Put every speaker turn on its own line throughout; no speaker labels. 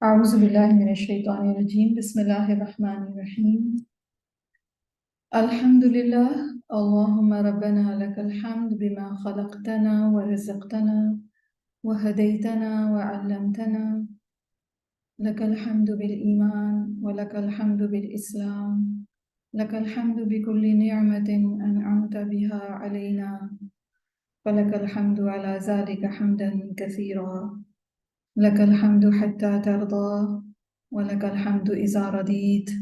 أعوذ بالله من الشيطان الرجيم بسم الله الرحمن الرحيم الحمد لله اللهم ربنا لك الحمد بما خلقتنا ورزقتنا وهديتنا وعلمتنا لك الحمد بالإيمان ولك الحمد بالإسلام لك الحمد بكل نعمة أنعمت بها علينا ولك الحمد على ذلك حمدا كثيرا لك الحمد حتى ترضى ولك الحمد إذا رضيت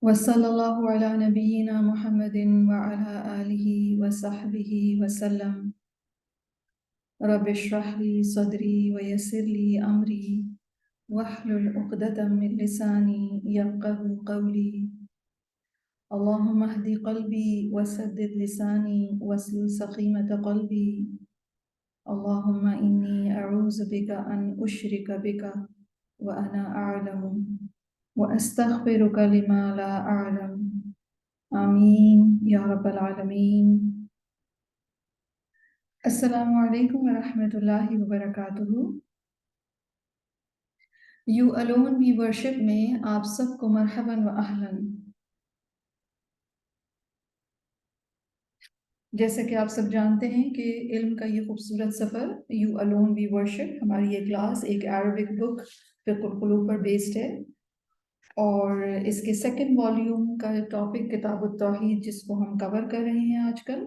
وصلى الله على نبينا محمد وعلى آله وصحبه وسلم رب اشرح لي صدري ويسر لي أمري واحلل عقدة من لساني يفقه قولي اللهم اهد قلبي وسدد لساني واسلل سخيمة قلبي اللهم إني أعوذ بك أن أشرك بك وأنا أعلم وأستغفرك لما لا أعلم آمین یا رب العالمین۔ السلام علیکم ورحمۃ اللہ وبرکاتہ۔ یو الون وی ورشپ میں آپ سب کو مرحبا و اہلا۔ جیسا کہ آپ سب جانتے ہیں کہ علم کا یہ خوبصورت سفر یو الون وی ورشپ، ہماری یہ کلاس ایک عربک بک فقہ القلوب پر بیسڈ ہے، اور اس کے سیکنڈ والیوم کا ٹاپک کتاب التوحید جس کو ہم کور کر رہے ہیں آج کل۔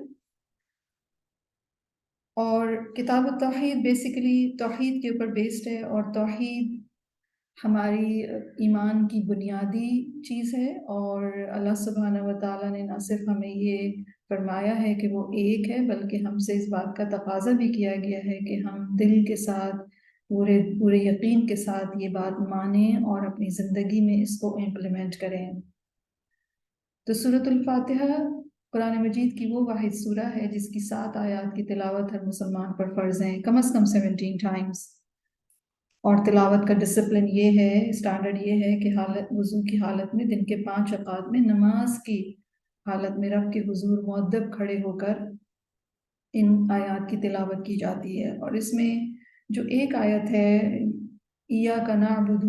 اور کتاب التوحید بیسیکلی توحید کے اوپر بیسڈ ہے، اور توحید ہماری ایمان کی بنیادی چیز ہے، اور اللہ سبحانہ و تعالیٰ نے نہ صرف ہمیں یہ فرمایا ہے کہ وہ ایک ہے، بلکہ ہم سے اس بات کا تقاضا بھی کیا گیا ہے کہ ہم دل کے ساتھ پورے یقین کے ساتھ یہ بات مانیں اور اپنی زندگی میں اس کو امپلیمنٹ کریں۔ تو سورۃ الفاتحہ قرآن مجید کی وہ واحد سورہ ہے جس کی 7 آیات کی تلاوت ہر مسلمان پر فرض ہیں، کم از کم 17 ٹائمز۔ اور تلاوت کا ڈسپلن یہ ہے، اسٹینڈرڈ یہ ہے کہ وضو کی حالت میں دن کے 5 اوقات میں نماز کی حالت میں رب کے حضور مؤدب کھڑے ہو کر ان آیات کی تلاوت کی جاتی ہے۔ اور اس میں جو ایک آیت ہے ایاک نعبد،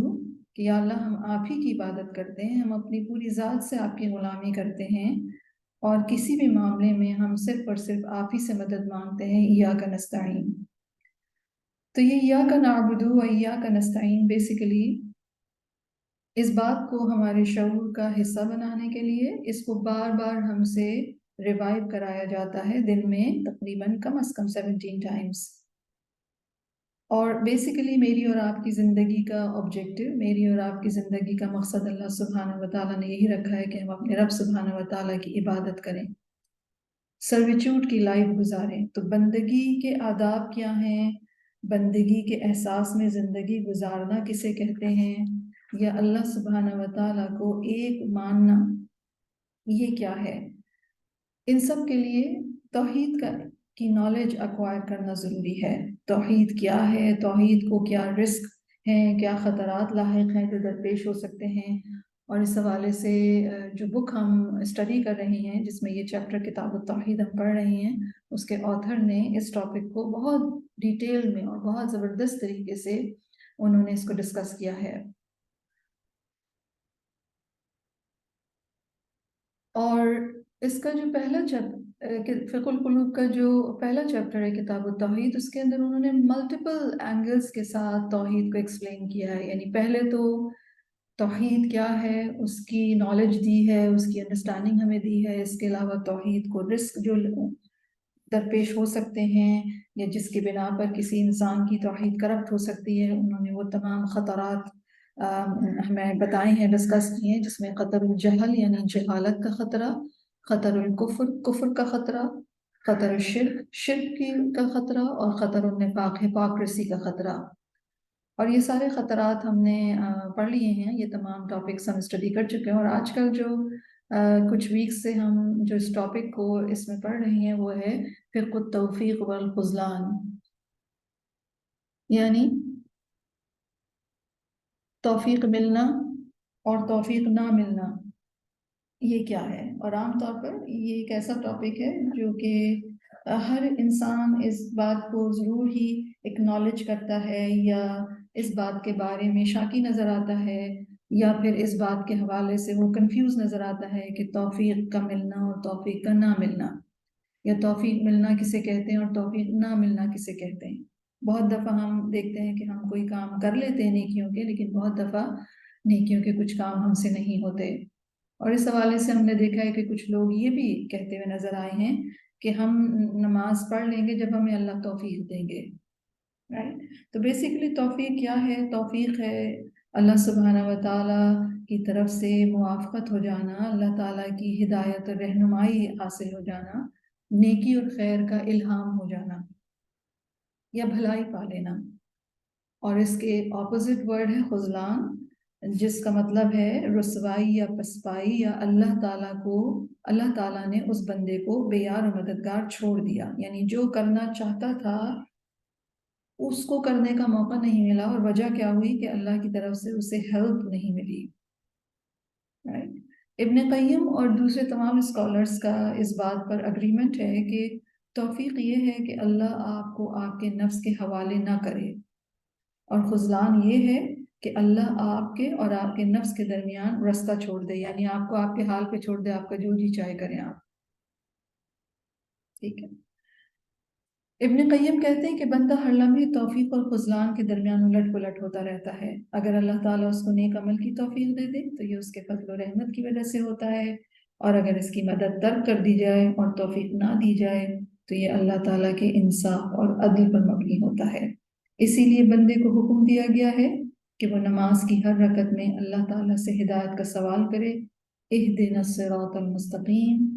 کہ یا اللہ ہم آپ ہی کی عبادت کرتے ہیں، ہم اپنی پوری ذات سے آپ کی غلامی کرتے ہیں، اور کسی بھی معاملے میں ہم صرف اور صرف آپ ہی سے مدد مانگتے ہیں، ایاک نستعین۔ تو یہ ایاک نعبد و ایاک نستعین بیسیکلی اس بات کو ہمارے شعور کا حصہ بنانے کے لیے اس کو بار بار ہم سے ریوائیو کرایا جاتا ہے، دن میں تقریباً کم از کم 17 ٹائمز۔ اور بیسیکلی میری اور آپ کی زندگی کا آبجیکٹو، میری اور آپ کی زندگی کا مقصد اللہ سبحانہ و تعالیٰ نے یہی رکھا ہے کہ ہم اپنے رب سبحانہ و تعالیٰ کی عبادت کریں، سرویچوڈ کی لائف گزاریں۔ تو بندگی کے آداب کیا ہیں، بندگی کے احساس میں زندگی گزارنا کسے کہتے ہیں، یا اللہ سبحانہ و تعالیٰ کو ایک ماننا یہ کیا ہے، ان سب کے لیے توحید کی نالج ایکوائر کرنا ضروری ہے۔ توحید کیا ہے، توحید کو کیا رسک ہیں، کیا خطرات لاحق ہیں جو درپیش ہو سکتے ہیں۔ اور اس حوالے سے جو بک ہم اسٹڈی کر رہے ہیں جس میں یہ چیپٹر کتاب التوحید ہم پڑھ رہے ہیں، اس کے آتھر نے اس ٹاپک کو بہت ڈیٹیل میں اور بہت زبردست طریقے سے انہوں نے اس کو ڈسکس کیا ہے۔ اور اس کا جو پہلا فقہ القلوب کا جو پہلا چیپٹر ہے کتاب التوحید، اس کے اندر انہوں نے ملٹیپل اینگلز کے ساتھ توحید کو ایکسپلین کیا ہے۔ یعنی پہلے تو توحید کیا ہے اس کی نالج دی ہے، اس کی انڈرسٹینڈنگ ہمیں دی ہے، اس کے علاوہ توحید کو رسک جو درپیش ہو سکتے ہیں یا جس کی بنا پر کسی انسان کی توحید کرپٹ ہو سکتی ہے، انہوں نے وہ تمام خطرات ہمیں بتائے ہیں، ڈسکس کیے ہیں، جس میں خطر الجہل یعنی جہالت کا خطرہ، خطر الکفر کفر کا خطرہ، خطر الشرک شرک کا خطرہ، اور خطر النفاق ہپاکریسی کا خطرہ۔ اور یہ سارے خطرات ہم نے پڑھ لیے ہیں، یہ تمام ٹاپکس ہم اسٹڈی کر چکے ہیں۔ اور آج کل جو کچھ ویکس سے ہم جو اس ٹاپک کو اس میں پڑھ رہے ہیں وہ ہے فقہ التوفیق والخذلان، یعنی توفیق ملنا اور توفیق نہ ملنا یہ کیا ہے۔ اور عام طور پر یہ ایک ایسا ٹاپک ہے جو کہ ہر انسان اس بات کو ضرور ہی اکنالج کرتا ہے یا اس بات کے بارے میں شاکی نظر آتا ہے، یا پھر اس بات کے حوالے سے وہ کنفیوز نظر آتا ہے کہ توفیق کا ملنا اور توفیق کا نہ ملنا، یا توفیق ملنا کسے کہتے ہیں اور توفیق نہ ملنا کسے کہتے ہیں۔ بہت دفعہ ہم دیکھتے ہیں کہ ہم کوئی کام کر لیتے ہیں نیکیوں کے، لیکن بہت دفعہ نیکیوں کے کچھ کام ہم سے نہیں ہوتے، اور اس حوالے سے ہم نے دیکھا ہے کہ کچھ لوگ یہ بھی کہتے ہوئے نظر آئے ہیں کہ ہم نماز پڑھ لیں گے جب ہمیں اللہ توفیق دیں گے، رائٹ؟ تو بیسیکلی توفیق کیا ہے؟ توفیق ہے اللہ سبحانہ و تعالیٰ کی طرف سے موافقت ہو جانا، اللہ تعالیٰ کی ہدایت اور رہنمائی حاصل ہو جانا، نیکی اور خیر کا الہام ہو جانا، یا بھلائی پا لینا۔ اور اس کے اپوزٹ ورڈ ہے خذلان، جس کا مطلب ہے رسوائی یا پسپائی، یا اللہ تعالیٰ نے اس بندے کو بے یار و مددگار چھوڑ دیا، یعنی جو کرنا چاہتا تھا اس کو کرنے کا موقع نہیں ملا، اور وجہ کیا ہوئی کہ اللہ کی طرف سے اسے ہیلپ نہیں ملی، رائٹ؟ ابن قیم اور دوسرے تمام اسکالرز کا اس بات پر اگریمنٹ ہے کہ توفیق یہ ہے کہ اللہ آپ کو آپ کے نفس کے حوالے نہ کرے، اور خذلان یہ ہے کہ اللہ آپ کے اور آپ کے نفس کے درمیان رستہ چھوڑ دے، یعنی آپ کو آپ کے حال پہ چھوڑ دے، آپ کا جو جی چاہے کریں آپ، ٹھیک ہے؟ ابن قیم کہتے ہیں کہ بندہ ہر لمحے توفیق اور خذلان کے درمیان الٹ پلٹ ہوتا رہتا ہے۔ اگر اللہ تعالیٰ اس کو نیک عمل کی توفیق دے دے تو یہ اس کے فضل و رحمت کی وجہ سے ہوتا ہے، اور اگر اس کی مدد ترک کر دی جائے اور توفیق نہ دی جائے تو یہ اللہ تعالیٰ کے انصاف اور عدل پر مبنی ہوتا ہے۔ اسی لیے بندے کو حکم دیا گیا ہے کہ وہ نماز کی ہر رکعت میں اللہ تعالیٰ سے ہدایت کا سوال کرے، اہدنا الصراط المستقیم۔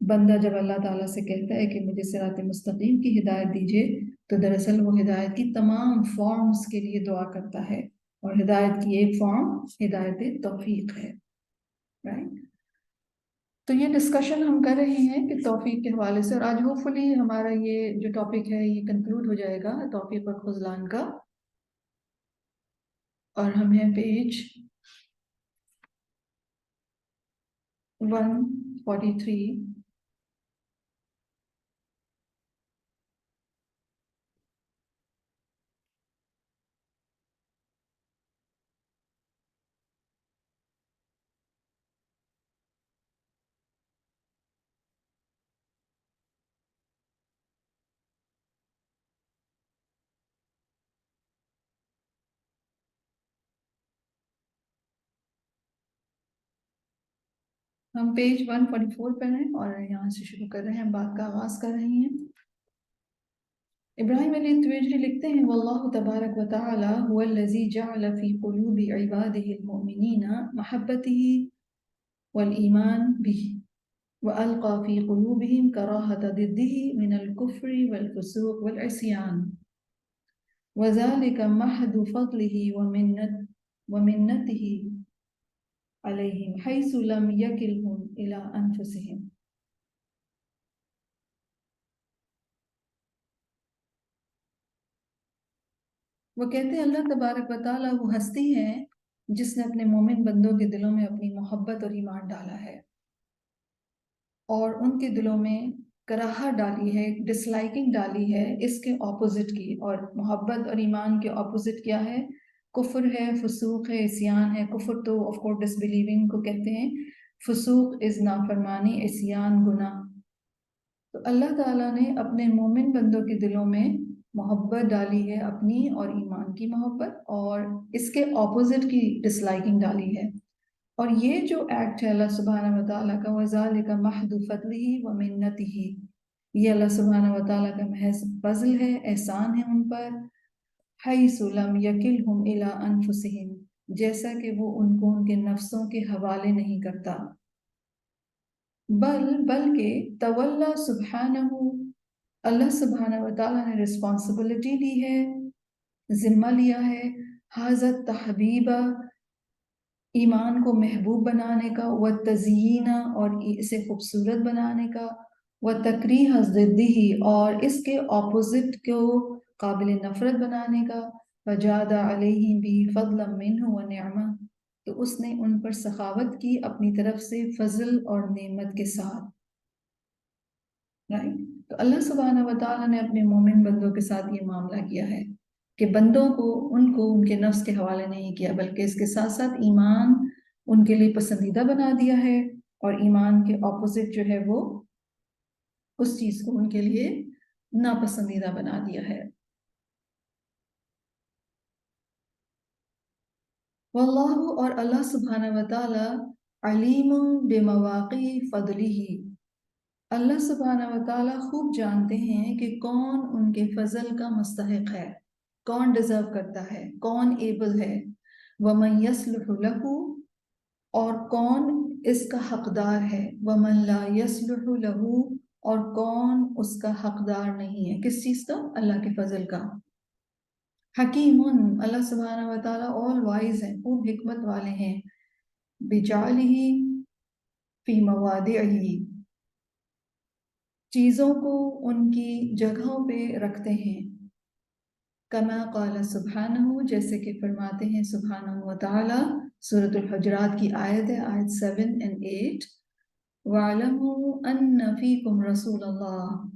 بندہ جب اللہ تعالیٰ سے کہتا ہے کہ مجھے صراط مستقیم کی ہدایت دیجیے تو دراصل وہ ہدایت کی تمام فارمز کے لیے دعا کرتا ہے، اور ہدایت کی ایک فارم ہدایت توفیق ہے، رائٹ؟ تو یہ ڈسکشن ہم کر رہے ہیں کہ توفیق کے حوالے سے، اور آج ہوپ فلی ہمارا یہ جو ٹاپک ہے یہ کنکلوڈ ہو جائے گا توفیق اور خذلان کا، اور ہم ہیں پیج 143۔ ہم پیج 144 پر ہیں اور یہاں سے شروع کر رہے ہیں، ہم بات کا آغاز کر رہے ہیں۔ ابراہیم علی التویجری لکھتے ہیں واللہ تبارک و تعالی هو الذی جعل فی قلوب عباده المؤمنین محبته والایمان به وألقى في قلوبهم كراهة ضده من الكفر والفسوق والعصيان وذلك محض فضله ومنته عليهم حيث لم يكلهم إلى أنفسهم۔ وہ کہتے ہیں اللہ تبارک و تعالیٰ وہ ہستی ہے جس نے اپنے مومن بندوں کے دلوں میں اپنی محبت اور ایمان ڈالا ہے، اور ان کے دلوں میں کراہت ڈالی ہے، ڈس لائکنگ ڈالی ہے اس کے اپوزٹ کی۔ اور محبت اور ایمان کے اپوزٹ کیا ہے؟ کفر ہے، فسوق ہے، عصیان ہے۔ کفر تو آف کورس ڈس بلیونگ کو کہتے ہیں، فسوق از نافرمانی، عصیان گناہ۔ تو اللہ تعالیٰ نے اپنے مومن بندوں کے دلوں میں محبت ڈالی ہے، اپنی اور ایمان کی محبت، اور اس کے اپوزٹ کی ڈس لائکنگ ڈالی ہے۔ اور یہ جو ایکٹ ہے اللہ سبحانہ و تعالیٰ کا، وَذَلِكَ مَحْضُ فَضْلِهِ وَمِنَّتِهِ، یہ اللہ سبحانہ و تعالیٰ کا محض فضل ہے، احسان ہے ان پر، حَيْثُ لَمْ يَكِلْهُمْ إِلَىٰ أَنفُسِهِمْ، جیسا کہ وہ ان کو ان کے نفسوں کے حوالے نہیں کرتا، بلکہ تولا سبحانہ، اللہ سبحانہ و تعالیٰ نے رسپانسبلٹی لی ہے، ذمہ لیا ہے، حاضر تحبیبہ، ایمان کو محبوب بنانے کا، وتزیینہ، اور اسے خوبصورت بنانے کا، وتکریہ ضدہ، اور اس کے اپوزٹ کو قابل نفرت بنانے کا، وجاد علیہم بفضل منہ ونعمہ، تو اس نے ان پر سخاوت کی اپنی طرف سے فضل اور نعمت کے ساتھ، رائٹ؟ تو اللہ سبحانہ و تعالیٰ نے اپنے مومن بندوں کے ساتھ یہ معاملہ کیا ہے۔ کہ بندوں کو ان کو ان کے نفس کے حوالے نہیں کیا، بلکہ اس کے ساتھ ساتھ ایمان ان کے لیے پسندیدہ بنا دیا ہے، اور ایمان کے اپوزٹ جو ہے وہ اس چیز کو ان کے لیے ناپسندیدہ بنا دیا ہے۔ واللہ، اور اللہ سبحانہ و تعالی، علیم بمواقع فضلہ، اللہ سبحانہ و تعالی خوب جانتے ہیں کہ کون ان کے فضل کا مستحق ہے، کون ڈیزرو کرتا ہے، کون ایبل ہے، ومن یصلح لہ، اور کون اس کا حقدار ہے، ومن لا یصلح لہ، اور کون اس کا حقدار نہیں ہے، کس چیز کا؟ اللہ کے فضل کا۔ حکیم، اللہ سبحانہ و تعالیٰ all wise ہیں، خوب حکمت والے ہیں، بجعلہ فی مواضعہ، چیزوں کو ان کی جگہوں پہ رکھتے ہیں، کما قال سبحانہ، جیسے کہ فرماتے ہیں سبحانہ و تعالی، سورۃ الحجرات کی آیت ہے، آیت 7 and 8، وَاعْلَمُوا أَنَّ فِيكُمْ رَسُولَ اللَّهِ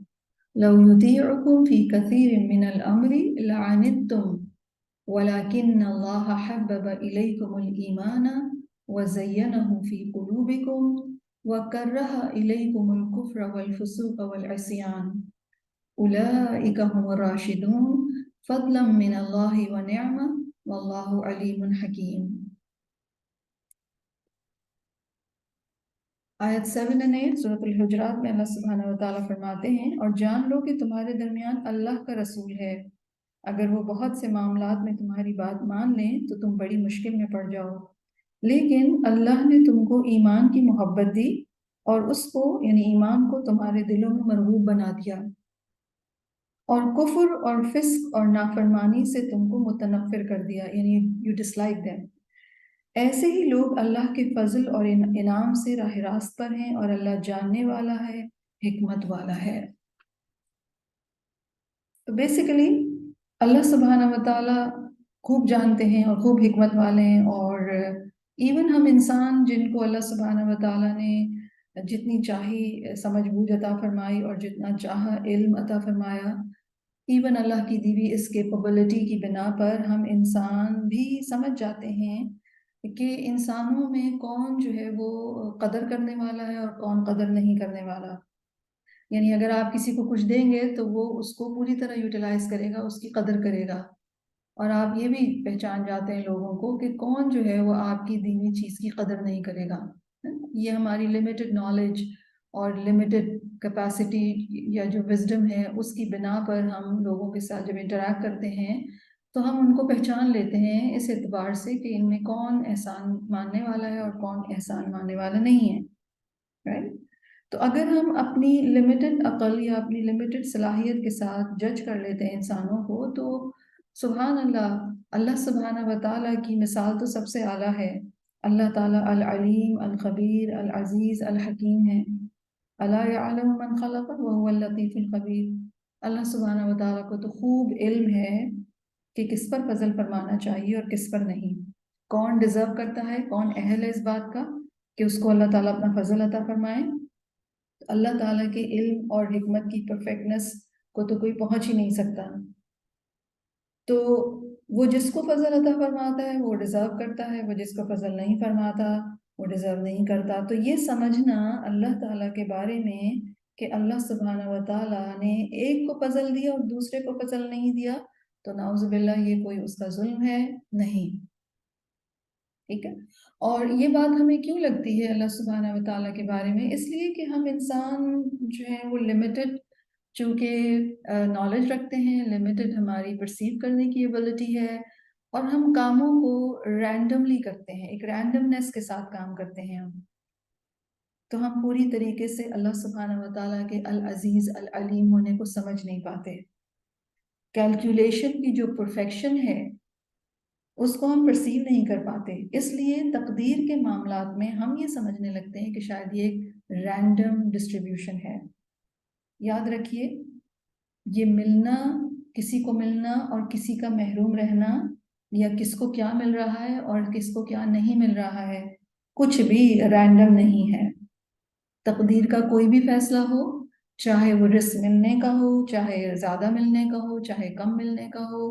لَوْ يُطِيعُكُمْ فِي كَثِيرٍ مِّنَ الْأَمْرِ لَعَنِتُّمْ وَلَكِنَّ اللَّهَ حَبَّبَ إِلَيْكُمُ الْإِيمَانَ وَزَيَّنَهُ فِي قُلُوبِكُمْ وَكَرَّهَ إِلَيْكُمُ الْكُفْرَ وَالْفُسُوقَ وَالْعِصْيَانَ أُولَئِكَ هُمُ الرَّاشِدُونَ فَضْلًا مِّنَ اللَّهِ وَنِعْمَةً وَاللَّهُ عَلِيمٌ حَكِيمٌ۔ آیت 7 and 8 سورۃ الحجرات میں اللہ سبحانہ و تعالیٰ فرماتے ہیں، اور جان لو کہ تمہارے درمیان اللہ کا رسول ہے، اگر وہ بہت سے معاملات میں تمہاری بات مان لیں تو تم بڑی مشکل میں پڑ جاؤ، لیکن اللہ نے تم کو ایمان کی محبت دی اور اس کو یعنی ایمان کو تمہارے دلوں میں مرغوب بنا دیا، اور کفر اور فسق اور نافرمانی سے تم کو متنفر کر دیا، یعنی یو ڈس لائک دیم۔ ایسے ہی لوگ اللہ کے فضل اور انعام سے راہ راست پر ہیں، اور اللہ جاننے والا ہے، حکمت والا ہے۔ تو بیسیکلی اللہ سبحانہ و تعالیٰ خوب جانتے ہیں اور خوب حکمت والے ہیں، اور ایون ہم انسان جن کو اللہ سبحانہ و تعالیٰ نے جتنی چاہی سمجھ بوجھ عطا فرمائی اور جتنا چاہا علم عطا فرمایا، ایون اللہ کی دی ہوئی اس کیپبلٹی کی بنا پر ہم انسان بھی سمجھ جاتے ہیں کہ انسانوں میں کون جو ہے وہ قدر کرنے والا ہے اور کون قدر نہیں کرنے والا۔ یعنی اگر آپ کسی کو کچھ دیں گے تو وہ اس کو پوری طرح یوٹیلائز کرے گا، اس کی قدر کرے گا، اور آپ یہ بھی پہچان جاتے ہیں لوگوں کو کہ کون جو ہے وہ آپ کی دی ہوئی چیز کی قدر نہیں کرے گا۔ یہ ہماری لمیٹڈ نالج اور لمیٹڈ کیپیسٹی یا جو وزڈم ہے اس کی بنا پر ہم لوگوں کے ساتھ جب انٹریکٹ کرتے ہیں تو ہم ان کو پہچان لیتے ہیں اس اعتبار سے کہ ان میں کون احسان ماننے والا ہے اور کون احسان ماننے والا نہیں ہے، رائٹ؟ تو اگر ہم اپنی لمیٹڈ عقل یا اپنی لمیٹڈ صلاحیت کے ساتھ جج کر لیتے ہیں انسانوں کو، تو سبحان اللہ، اللہ سبحانہ و تعالیٰ کی مثال تو سب سے اعلیٰ ہے۔ اللہ تعالیٰ العلیم، الخبیر، العزیز، الحکیم ہے۔ الا یعلم من خلق وهو اللطیف الخبیر، اللہ سبحانہ و تعالیٰ کو تو خوب علم ہے کہ کس پر فضل فرمانا چاہیے اور کس پر نہیں، کون ڈیزرو کرتا ہے، کون اہل ہے اس بات کا کہ اس کو اللہ تعالیٰ اپنا فضل عطا فرمائے۔ اللہ تعالیٰ کے علم اور حکمت کی پرفیکٹنس کو تو کوئی پہنچ ہی نہیں سکتا، تو وہ جس کو فضل عطا فرماتا ہے وہ ڈیزرو کرتا ہے، وہ جس کو فضل نہیں فرماتا وہ ڈیزرو نہیں کرتا۔ تو یہ سمجھنا اللہ تعالیٰ کے بارے میں کہ اللہ سبحانہ و تعالیٰ نے ایک کو فضل دیا اور دوسرے کو فضل نہیں دیا، تو نعوذ باللہ یہ کوئی اس کا ظلم ہے نہیں، ٹھیک ہے۔ اور یہ بات ہمیں کیوں لگتی ہے اللہ سبحانہ و تعالیٰ کے بارے میں؟ اس لیے کہ ہم انسان جو ہیں وہ لمیٹڈ چونکہ نالج رکھتے ہیں، لمیٹڈ ہماری پرسیو کرنے کی ایبلٹی ہے، اور ہم کاموں کو رینڈملی کرتے ہیں، ایک رینڈمنس کے ساتھ کام کرتے ہیں ہم، تو ہم پوری طریقے سے اللہ سبحانہ و تعالیٰ کے العزیز العلیم ہونے کو سمجھ نہیں پاتے۔ کیلکولیشن کی جو پرفیکشن ہے اس کو ہم پرسیو نہیں کر پاتے، اس لیے تقدیر کے معاملات میں ہم یہ سمجھنے لگتے ہیں کہ شاید یہ ایک رینڈم ڈسٹریبیوشن ہے۔ یاد رکھیے، یہ ملنا، کسی کو ملنا اور کسی کا محروم رہنا، یا کس کو کیا مل رہا ہے اور کس کو کیا نہیں مل رہا ہے، کچھ بھی رینڈم نہیں ہے۔ تقدیر کا کوئی بھی فیصلہ ہو، چاہے وہ رزق ملنے کا ہو، چاہے زیادہ ملنے کا ہو، چاہے کم ملنے کا ہو،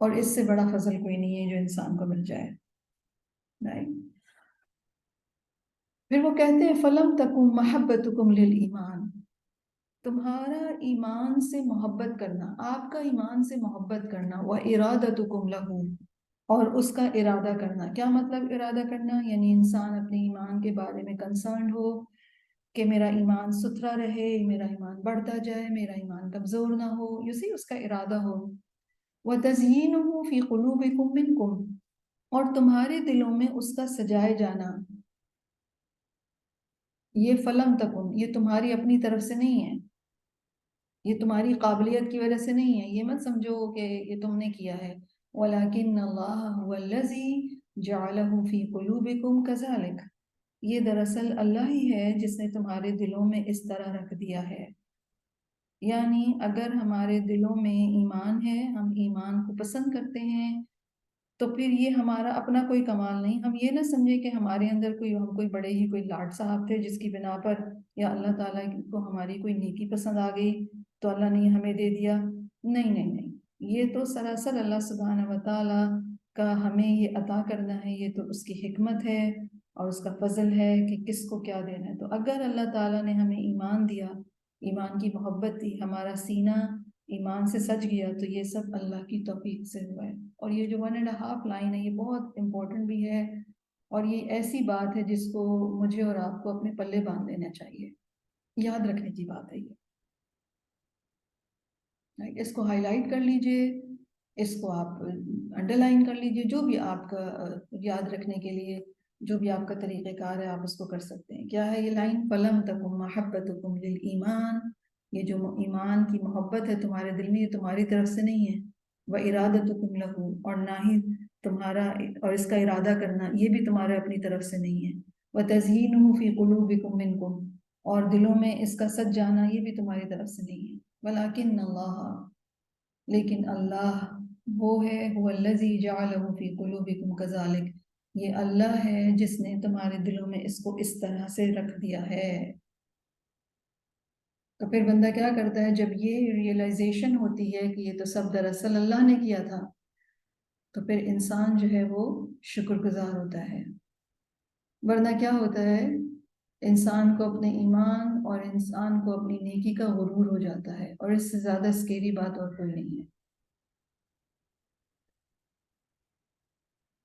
اور اس سے بڑا فضل کوئی نہیں ہے جو انسان کو مل جائے. رائٹ. پھر وہ کہتے ہیں فلم تکم محبتکم للایمان، تمہارا ایمان سے محبت کرنا، آپ کا ایمان سے محبت کرنا، وہ ارادتکم لہو، اور اس کا ارادہ کرنا. کیا مطلب ارادہ کرنا؟ یعنی انسان اپنے ایمان کے بارے میں کنسرنڈ ہو کہ میرا ایمان ستھرا رہے، میرا ایمان بڑھتا جائے، میرا ایمان کمزور نہ ہو. اس کا ارادہ ہو. وَتَزْيِينُهُ فِي قُلُوبِكُم مِّنكُم، اور تمہارے دلوں میں اس کا سجائے جانا. یہ فلم تکن، یہ تمہاری اپنی طرف سے نہیں ہے، یہ تمہاری قابلیت کی وجہ سے نہیں ہے. یہ مت سمجھو کہ یہ تم نے کیا ہے. وَلَكِنَّ اللَّهَ هُوَ الَّذِي جَعَلَهُ فِي قُلُوبِكُمْ كَذَلِكَ، یہ دراصل اللہ ہی ہے جس نے تمہارے دلوں میں اس طرح رکھ دیا ہے. یعنی اگر ہمارے دلوں میں ایمان ہے، ہم ایمان کو پسند کرتے ہیں، تو پھر یہ ہمارا اپنا کوئی کمال نہیں. ہم یہ نہ سمجھیں کہ ہمارے اندر ہم کوئی بڑے ہی کوئی لاٹ صاحب تھے جس کی بنا پر یا اللہ تعالیٰ کو ہماری کوئی نیکی پسند آ گئی تو اللہ نے ہمیں دے دیا. نہیں نہیں نہیں، یہ تو سراسر اللہ سبحانہ و تعالیٰ کا ہمیں یہ عطا کرنا ہے. یہ تو اس کی حکمت ہے اور اس کا فضل ہے کہ کس کو کیا دینا ہے. تو اگر اللہ تعالیٰ نے ہمیں ایمان دیا، ایمان کی محبت دی، ہمارا سینہ ایمان سے سج گیا، تو یہ سب اللہ کی توفیق سے ہوا ہے. اور یہ جو 1.5 لائن ہے یہ بہت امپورٹنٹ بھی ہے، اور یہ ایسی بات ہے جس کو مجھے اور آپ کو اپنے پلے باندھ لینا چاہیے، یاد رکھنے کی بات ہے. یہ اس کو ہائی لائٹ کر لیجئے، اس کو آپ انڈر لائن کر لیجئے، جو بھی آپ کا یاد رکھنے کے لیے جو بھی آپ کا طریقہ کار ہے آپ اس کو کر سکتے ہیں. کیا ہے یہ لائن؟ فَلَمْ تَكُمْ مَحَبَّتُكُمْ لِلْإِيمَانِ، یہ جو ایمان کی محبت ہے تمہارے دل میں، یہ تمہاری طرف سے نہیں ہے. وَإِرَادَتُكُمْ لَهُ، اور نہ ہی تمہارا اور اس کا ارادہ کرنا یہ بھی تمہارے اپنی طرف سے نہیں ہے. وَتَزْيِينُهُ فِي قُلُوبِكُمْ مِنْكُمْ، اور دلوں میں اس کا سچ جانا یہ بھی تمہاری طرف سے نہیں ہے. وَلَكِنَّ اللَّهَ، لیکن اللہ وہ ہے، هُوَ الَّذِي جَعَلَهُ فِي قُلُوبِكُمْ كَذَلِكَ، یہ اللہ ہے جس نے تمہارے دلوں میں اس کو اس طرح سے رکھ دیا ہے. تو پھر بندہ کیا کرتا ہے جب یہ ریئلائزیشن ہوتی ہے کہ یہ تو سب دراصل اللہ نے کیا تھا، تو پھر انسان جو ہے وہ شکر گزار ہوتا ہے. ورنہ کیا ہوتا ہے، انسان کو اپنے ایمان اور انسان کو اپنی نیکی کا غرور ہو جاتا ہے، اور اس سے زیادہ سکیری بات اور کوئی نہیں ہے.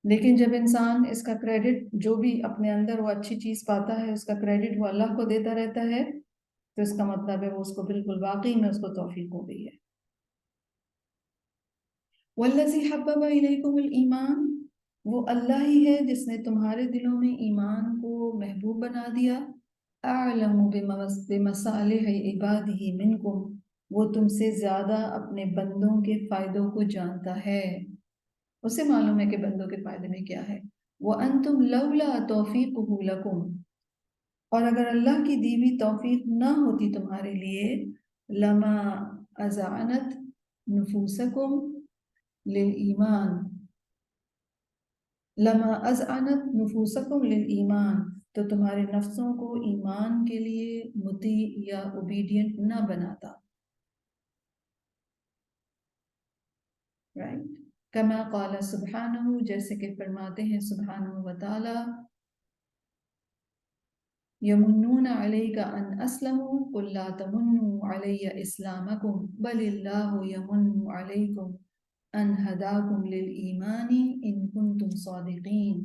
لیکن جب انسان اس کا کریڈٹ جو بھی اپنے اندر وہ اچھی چیز پاتا ہے اس کا کریڈٹ وہ اللہ کو دیتا رہتا ہے، تو اس کا مطلب ہے وہ اس کو بالکل واقعی میں اس کو توفیق ہو گئی ہے. وَالَّذِي حَبَّبَ إِلَيْكُمُ الْإِيمَانَ، وہ اللہ ہی ہے جس نے تمہارے دلوں میں ایمان کو محبوب بنا دیا. أَعْلَمُ بِمَصَالِحِ عِبَادِهِ مِنْكُمْ، وہ تم سے زیادہ اپنے بندوں کے فائدوں کو جانتا ہے، اسے معلوم ہے کہ بندوں کے فائدے میں کیا ہے. وَأَنْتُمْ لَوْلَا تَوْفِيقُهُ لَكُمْ، اور اگر اللہ کی دی ہوئی توفیق نہ ہوتی تمہارے لیے، لَمَا أَزْعَنَتْ نُفُوسَكُمْ لِلْإِيمَانِ، لَمَا أَزْعَنَتْ نُفُوسَكُمْ لِلْإِيمَانِ، تو تمہارے نفسوں کو ایمان کے لیے مطیع یا اوبیڈینٹ نہ بناتا. رائٹ. کما قال سبحانہ، جیسے کہ فرماتے ہیں سبحانہ و تعالی، یمنون علیک ان اسلموا قل لا تمنوا علی اسلامکم بل اللہ یمن علیکم ان ہداکم للایمان ان کنتم صادقین.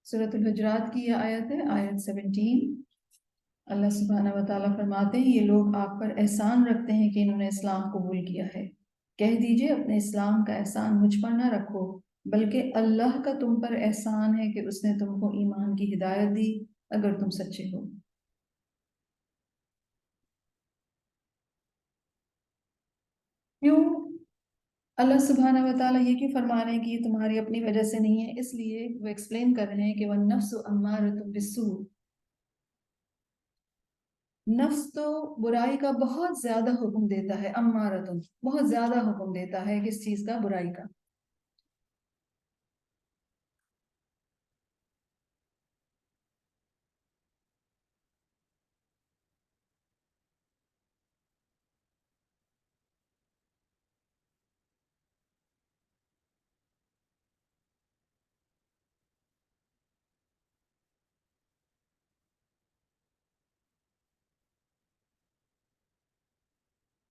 سورۃ الحجرات کی یہ آیت ہے، آیت 17. اللہ سبحانہ و تعالیٰ فرماتے ہیں یہ لوگ آپ پر احسان رکھتے ہیں کہ انہوں نے اسلام قبول کیا ہے. کہہ دیجئے اپنے اسلام کا احسان مجھ پر نہ رکھو، بلکہ اللہ کا تم پر احسان ہے کہ اس نے تم کو ایمان کی ہدایت دی اگر تم سچے ہو. کیوں اللہ سبحانہ و تعالیٰ یہ کیوں فرما رہے ہیں کہ یہ تمہاری اپنی وجہ سے نہیں ہے؟ اس لیے وہ ایکسپلین کر رہے ہیں کہ وَالنَّفْسُ أَمَّارَةٌ بِالسُّوءِ، نفس تو برائی کا بہت زیادہ حکم دیتا ہے. امارتن، بہت زیادہ حکم دیتا ہے کس چیز کا؟ برائی کا.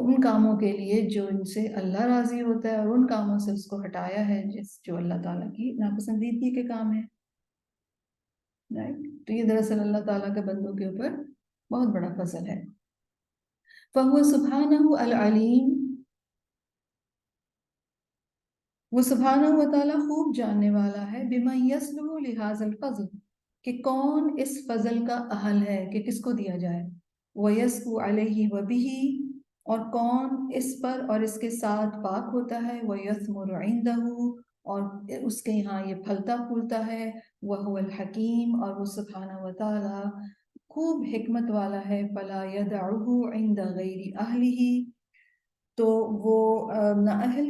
ان کاموں کے لیے جو ان سے اللہ راضی ہوتا ہے، اور ان کاموں سے اس کو ہٹایا ہے جو اللہ تعالیٰ کی ناپسندیدگی کے کام ہیں. رائٹ. تو یہ دراصل اللہ تعالیٰ کے بندوں کے اوپر بہت بڑا فضل ہے. فَهُوَ سُبْحَانَهُ الْعَلِيمُ، وہ سبحانہ و تعالیٰ خوب جاننے والا ہے بِمَا يَصْلُحُ لِهَذَا الْفَضْلِ، کہ کون اس فضل کا اہل ہے کہ کس کو دیا جائے. وَيَسْكُ عَلَيْهِ وَبِهِ، اور کون اس پر اور اس کے ساتھ پاک ہوتا ہے. وَيَثْمُرُ عِنْدَهُ، اور اس کے یہاں یہ پھلتا پھولتا ہے. وَهُوَ الْحَكِيمُ، اور وہ سبحانہ و تعالیٰ خوب حکمت والا ہے. فَلَا يَدَعُهُ عِنْدَ غَيْرِ أَهْلِهِ، تو وہ نااہل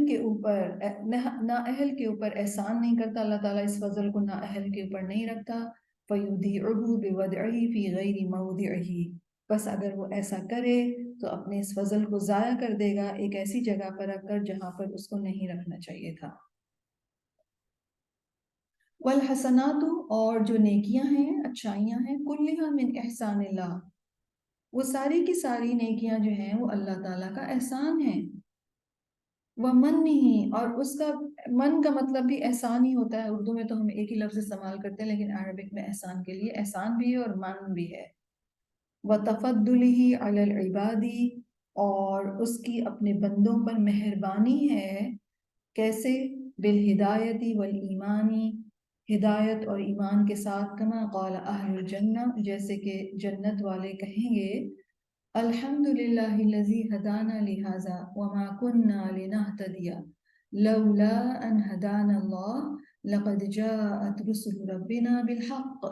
کے اوپر احسان نہیں کرتا. اللہ تعالیٰ اس فضل کو نااہل کے اوپر نہیں رکھتا. فَيُضِيعُهُ بِوَضْعِهِ فِي غَيْرِ مَوْضِعِهِ، بس اگر وہ ایسا کرے تو اپنے اس فضل کو ضائع کر دے گا ایک ایسی جگہ پر رکھ کر جہاں پر اس کو نہیں رکھنا چاہیے تھا. والحسنات، اور جو نیکیاں ہیں، اچھائیاں ہیں، کلھا من احسان اللہ، وہ ساری کی ساری نیکیاں جو ہیں وہ اللہ تعالیٰ کا احسان ہیں. وَمَن نہیں، اور اس کا من کا مطلب بھی احسان ہی ہوتا ہے. اردو میں تو ہم ایک ہی لفظ استعمال کرتے ہیں، لیکن عربک میں احسان کے لیے احسان بھی ہے اور من بھی ہے. وَتَفَضُّلِهِ عَلَى الْعِبَادِ، اور اس کی اپنے بندوں پر مہربانی ہے. کیسے؟ بالہدایتی والایمانی، ہدایت اور ایمان کے ساتھ. کما قال اہل الجنہ، جیسے کہ جنت والے کہیں گے الحمد للہ الذی ہدانا لہذا وما كنا لنہتدی لولا ان ہدانا اللہ لقد جاءت رسل ربنا بالحق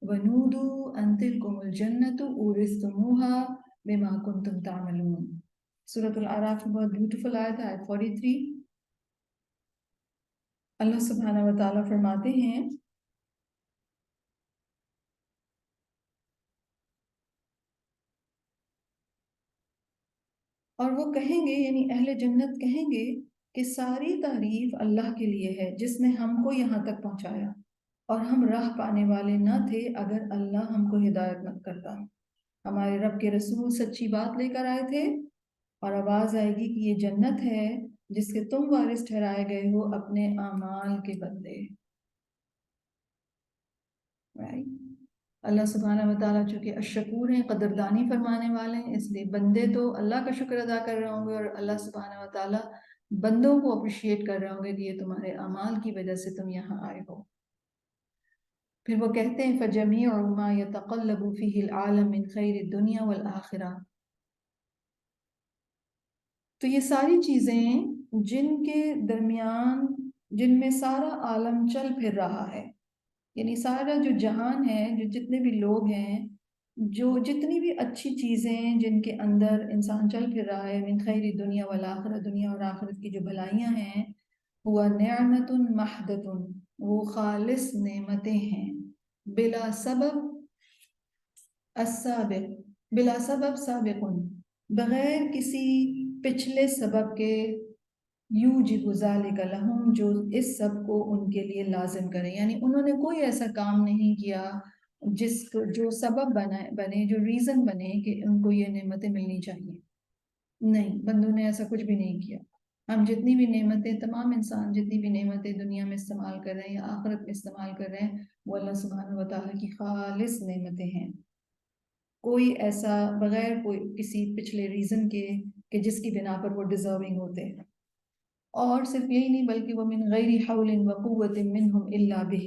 ونودوا ان تلکم الجنۃ اورثتموها بما کنتم تعملون. سورۃ الاعراف میں بہت بیوٹیفل آیت ہے، آیت 43. اللہ سبحانہ و تعالیٰ فرماتے ہیں اور وہ کہیں گے، یعنی اہل جنت کہیں گے کہ ساری تعریف اللہ کے لیے ہے جس نے ہم کو یہاں تک پہنچایا، اور ہم راہ پانے والے نہ تھے اگر اللہ ہم کو ہدایت نہ کرتا. ہمارے رب کے رسول سچی بات لے کر آئے تھے، اور آواز آئے گی کہ یہ جنت ہے جس کے تم وارث ٹھہرائے گئے ہو اپنے اعمال کے بدلے. Right؟ اللہ سبحانہ و تعالیٰ چونکہ الشکور ہیں، قدردانی فرمانے والے ہیں، اس لیے بندے تو اللہ کا شکر ادا کر رہے ہوں گے، اور اللہ سبحانہ و تعالیٰ بندوں کو اپریشیٹ کر رہے ہوں گے کہ یہ تمہارے اعمال کی وجہ سے تم یہاں آئے ہو. پھر وہ کہتے ہیں فَجَمِيعُ مَا يَتَقَلَّبُ فِيهِ الْعَالَمُ مِنْ خَيْرِ الدُّنْيَا وَالْآخِرَةِ، تو یہ ساری چیزیں جن کے درمیان، جن میں سارا عالم چل پھر رہا ہے، یعنی سارا جو جہان ہے، جو جتنے بھی لوگ ہیں، جو جتنی بھی اچھی چیزیں جن کے اندر انسان چل پھر رہا ہے، من خیر دنیا والآخرہ، دنیا اور آخرت کی جو بھلائیاں ہیں، ہوا نعمت محدۃ، وہ خالص نعمتیں ہیں. بلا سبب السابق، بلا سبب سابق، بغیر کسی پچھلے سبب کے. یوجب ذالک لہم، جو اس سب کو ان کے لیے لازم کرے، یعنی انہوں نے کوئی ایسا کام نہیں کیا جو سبب بنے، جو ریزن بنے کہ ان کو یہ نعمتیں ملنی چاہیے. نہیں، بندوں نے ایسا کچھ بھی نہیں کیا. ہم جتنی بھی نعمتیں، تمام انسان جتنی بھی نعمتیں دنیا میں استعمال کر رہے ہیں یا آخرت میں استعمال کر رہے ہیں، وہ اللہ سبحانہ و تعالیٰ کی خالص نعمتیں ہیں. کوئی ایسا بغیر کوئی کسی پچھلے ریزن کے کہ جس کی بنا پر وہ ڈیزرونگ ہوتے ہیں. اور صرف یہی نہیں بلکہ وہ من غیر حول وقوت منہم الا بہ،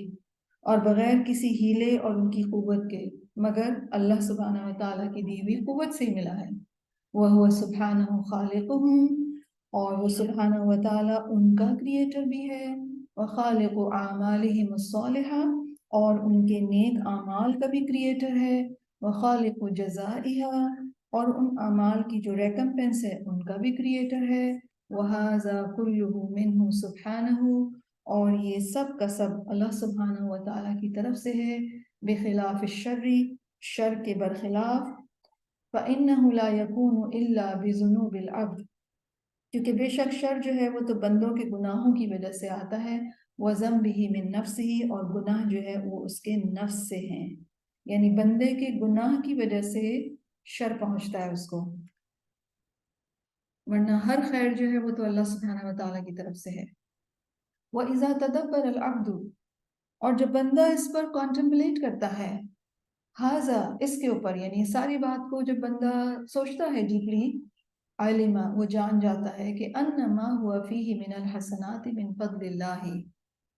اور بغیر کسی ہیلے اور ان کی قوت کے، مگر اللہ سبحانہ و تعالیٰ کی دی ہوئی قوت سے ہی ملا ہے. وَهُوَ سُبْحَانَهُ خَالِقُهُمْ، اور وہ سبحانہ و تعالیٰ ان کا کریٹر بھی ہے. وَخَالِقُ أَعْمَالِهِمُ الصَّالِحَةِ، اور ان کے نیک اعمال کا بھی کریٹر ہے. وَخَالِقُ جَزَائِهَا، اور ان اعمال کی جو ریکمپنس ہے ان کا بھی کریٹر ہے. وَهَذَا كُلُّهُ مِنْهُ سُبْحَانَهُ، اور یہ سب کا سب اللہ سبحانہ و تعالیٰ کی طرف سے ہے. بخلاف الشر، شر کے برخلاف. فَإِنَّهُ لَا يَكُونُ إِلَّا بِذُنُوبِ الْعَبْدِ، کیونکہ بے شک شر جو ہے وہ تو بندوں کے گناہوں کی وجہ سے آتا ہے. وَذَنْبِهِ مِن نَفْسِهِ، اور گناہ جو ہے وہ اس کے نفس سے ہیں، یعنی بندے کے گناہ کی وجہ سے شر پہنچتا ہے اس کو. ورنہ ہر خیر جو ہے وہ تو اللہ سبحانہ و تعالیٰ کی طرف سے ہے۔ وَإِذَا تَدَبَّرَ الْعَبْدُ، اور جب بندہ اس پر کانٹمپلیٹ کرتا ہے، ہاذا اس کے اوپر، یعنی ساری بات کو جب بندہ سوچتا ہے ڈیپلی، علما وہ جان جاتا ہے کہ انما ہوا فیہ من الحسنات من فضل اللہ،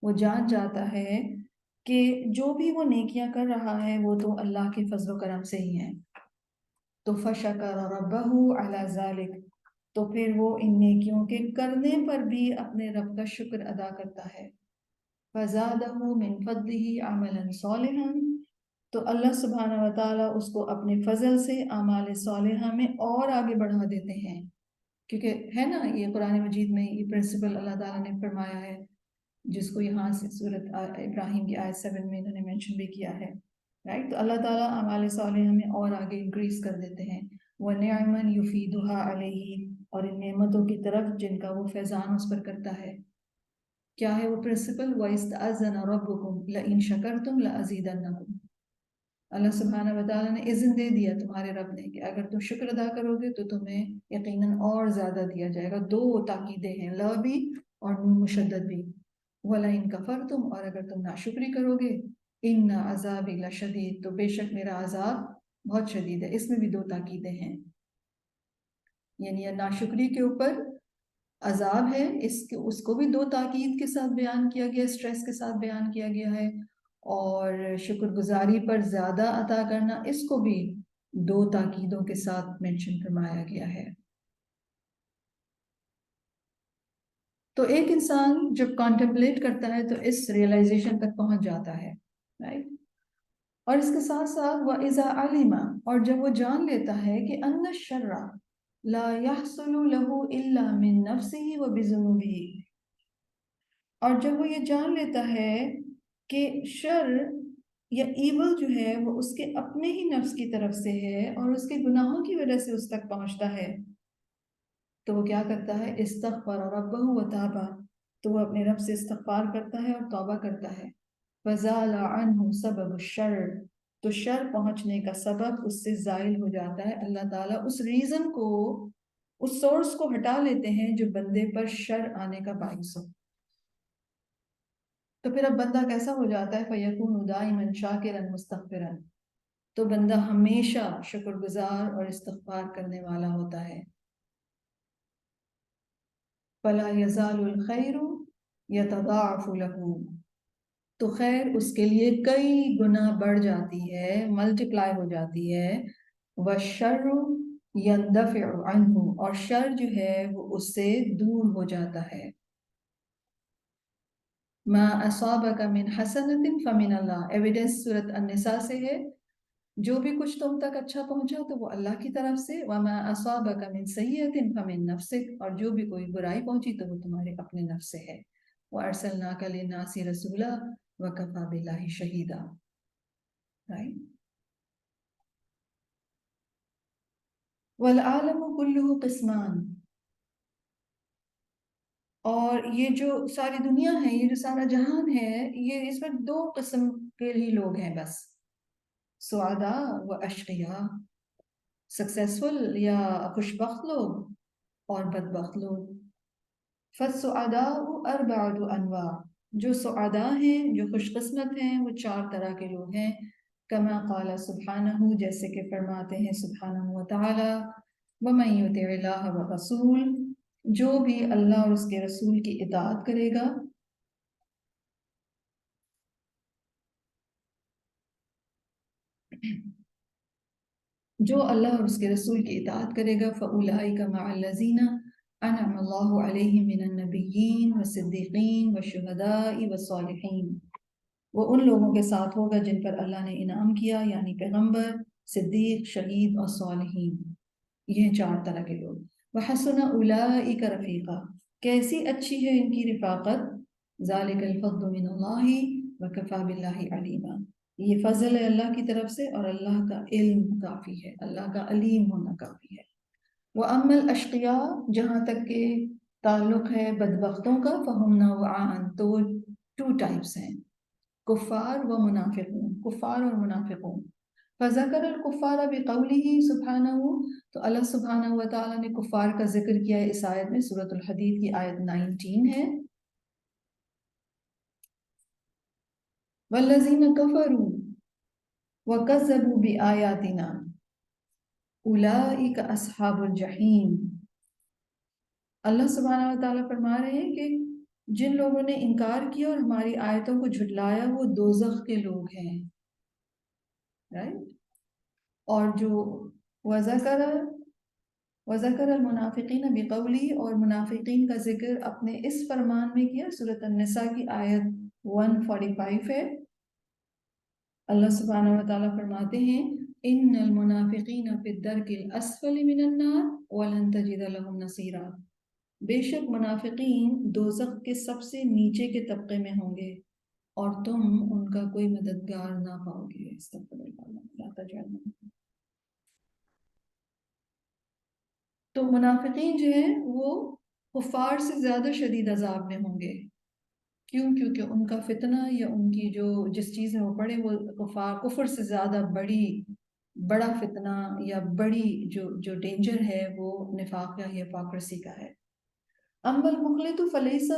وہ جان جاتا ہے کہ جو بھی وہ نیکیاں کر رہا ہے وہ تو اللہ کے فضل و کرم سے ہی ہیں۔ تو فشکر ربہ علی ذلک، تو پھر وہ ان نیکیوں کے کرنے پر بھی اپنے رب کا شکر ادا کرتا ہے۔ فزادہ من فضلہ عملا صالحا، تو اللہ سبحانہ و تعالیٰ اس کو اپنے فضل سے اعمال صالحہ میں اور آگے بڑھا دیتے ہیں، کیونکہ ہے نا یہ قرآن مجید میں یہ پرنسپل اللہ تعالیٰ نے فرمایا ہے، جس کو یہاں سے سورۃ ابراہیم کی آیت 7 میں انہوں نے مینشن بھی کیا ہے، رائٹ؟ تو اللہ تعالیٰ اعمال صالحہ میں اور آگے انکریز کر دیتے ہیں۔ وَنِعْمًا يُفِيدُهَا عَلَيْهِ، اور ان نعمتوں کی طرف جن کا وہ فیضان اس پر کرتا ہے۔ کیا ہے وہ پرنسپل؟ وَإِسْتَأَذَّنَ رَبُّكُمْ لَإِن شَكَرْتُمْ لَأَزِيدَنَّكُمْ، اللہ سبحانہ و تعالیٰ نے اذن دے دیا تمہارے رب نے کہ اگر تم شکر ادا کرو گے تو تمہیں یقیناً اور زیادہ دیا جائے گا۔ دو تاکیدیں ہیں، لا بھی اور نون مشدد بھی۔ وَلَئِن كَفَرْتُمْ، اور اگر تم ناشکری کرو گے، إِنَّ عَذَابِي لَشَدِيدٌ، تو بے شک میرا عذاب بہت شدید ہے۔ اس میں بھی دو تاکیدیں ہیں، یعنی ناشکری کے اوپر عذاب ہے، اس کو بھی دو تاکید کے ساتھ بیان کیا گیا، اسٹریس کے ساتھ بیان کیا گیا ہے، اور شکر گزاری پر زیادہ عطا کرنا، اس کو بھی دو تاکیدوں کے ساتھ مینشن فرمایا گیا ہے۔ تو ایک انسان جب کانٹمپلیٹ کرتا ہے تو اس ریئلائزیشن تک پہنچ جاتا ہے، رائٹ؟ اور اس کے ساتھ ساتھ وَإِذَا عَلِمَ، اور جب وہ جان لیتا ہے کہ أَنَّ الشَّرَّ لَا يَحْصُلُ لَهُ إِلَّا مِن نَفْسِهِ وَبِذُنُوبِهِ، اور جب وہ یہ جان لیتا ہے کہ شر یا ایول جو ہے وہ اس کے اپنے ہی نفس کی طرف سے ہے اور اس کے گناہوں کی وجہ سے اس تک پہنچتا ہے، تو وہ کیا کرتا ہے؟ استغفر ربہ وتابا، تو وہ اپنے رب سے استغفار کرتا ہے اور توبہ کرتا ہے۔ فزال عنہ سبب الشر، تو شر پہنچنے کا سبب اس سے زائل ہو جاتا ہے، اللہ تعالیٰ اس ریزن کو، اس سورس کو ہٹا لیتے ہیں جو بندے پر شر آنے کا باعث ہو۔ تو پھر اب بندہ کیسا ہو جاتا ہے؟ فَيَكُونُ دَائِمًا شَاكِرًا مُسْتَغْفِرًا، تو بندہ ہمیشہ شکر گزار اور استغفار کرنے والا ہوتا ہے۔ فَلَا يَزَالُ الْخَيْرُ يَتَضَاعَفُ لَهُ، تو خیر اس کے لیے کئی گنا بڑھ جاتی ہے، ملٹیپلائی ہو جاتی ہے۔ وَالشَّرُّ يَنْدَفِعُ عَنْهُ، اور شر جو ہے وہ اس سے دور ہو جاتا ہے۔ ما اصابک من حسنۃ فمن اللہ، ایویڈنس سورۃ النساء سے ہے، جو بھی کچھ تم تک اچھا پہنچا تو وہ اللہ کی طرف سے، وما اصابک من سیئۃ فمن نفسک، اور جو بھی کوئی برائی پہنچی تو وہ تمہارے اپنے نفس سے ہے۔ وارسلناک للناس رسولا وکفی باللہ شہیدا، رائٹ؟ والعالم کلہ قسمان، اور یہ جو ساری دنیا ہے، یہ جو سارا جہان ہے، یہ اس میں دو قسم کے ہی لوگ ہیں بس، سعداء و اشقیاء، سکسیسفل یا خوشبخت لوگ اور بدبخت لوگ۔ فالسعداء اربعۃ انواع، جو سعداء ہیں، جو خوش قسمت ہیں، وہ چار طرح کے لوگ ہیں۔ کما قال سبحانہ، جیسے کہ فرماتے ہیں سبحانہ و تعالی، ومن یطع اللہ والرسول، جو بھی اللہ اور اس کے رسول کی اطاعت کرے گا، جو اللہ اور اس کے رسول کی اطاعت کرے گا، فَأُولَئِكَ مَعَ الَّذِينَ أَنْعَمَ اللَّهُ عَلَيْهِمْ مِنَ النَّبِيِّينَ وَالصِّدِّيقِينَ وَالشُّهَدَاءِ وَالصَّالِحِينَ، وہ ان لوگوں کے ساتھ ہوگا جن پر اللہ نے انعام کیا، یعنی پیغمبر، صدیق، شہید اور صالحین، یہ چار طرح کے لوگ۔ وَحَسُنَ أُولَئِكَ رَفِيقًا، کیسی اچھی ہے ان کی رفاقت، ذَلِكَ الْفَضْلُ مِنَ اللَّهِ وَكَفَى بِاللَّهِ عَلِيمًا، یہ فضل ہے اللہ کی طرف سے اور اللہ کا علم کافی ہے، اللہ کا علیم ہونا کافی ہے۔ وَأَمَّا الْأَشْقِيَاءُ، جہاں تک کہ تعلق ہے بدبختوں کا، فَهُمْ نَوْعَانِ، تو وہ ٹو ٹائپس ہیں، کفار و منافقون، کفار اور منافقون۔ فذکر الکفار بقولہ سبحانہ، تو اللہ سبحانہ و تعالیٰ نے کفار کا ذکر کیا ہے اس آیت میں، سورۃ الحدید کی آیت 19 ہے۔ والذین کفروا وکذبوا بآیاتنا اولئک اصحاب الجحیم۔ اللہ سبحانہ و تعالیٰ فرما رہے ہیں کہ جن لوگوں نے انکار کیا اور ہماری آیتوں کو جھٹلایا وہ دوزخ کے لوگ ہیں، رائٹ۔ اور جو وَذَكَرَ الْمُنَافِقِينَ بِقَوْلِهِ، اور منافقین کا ذکر اپنے اس فرمان میں کیا، سورۃ النساء کی آیت 145 ہے۔ اللہ سبحانہ و تعالیٰ فرماتے ہیں ان المنافقین فی الدرک الاسفل من النار ولن تجد لهم نصیرا، بے شک منافقین دوزخ کے سب سے نیچے کے طبقے میں ہوں گے اور تم ان کا کوئی مددگار نہ پاؤ گے۔ استغفر اللہ لا تجعلنا۔ تو منافقین جو ہیں وہ کفار سے زیادہ شدید عذاب میں ہوں گے، کیوں؟ کیونکہ ان کا فتنہ یا ان کی جس چیز میں وہ پڑے وہ کفر سے زیادہ بڑا فتنہ یا بڑی جو ڈینجر ہے وہ نفاق کا یا ہپوکریسی کا ہے۔ اما المخلط فلیس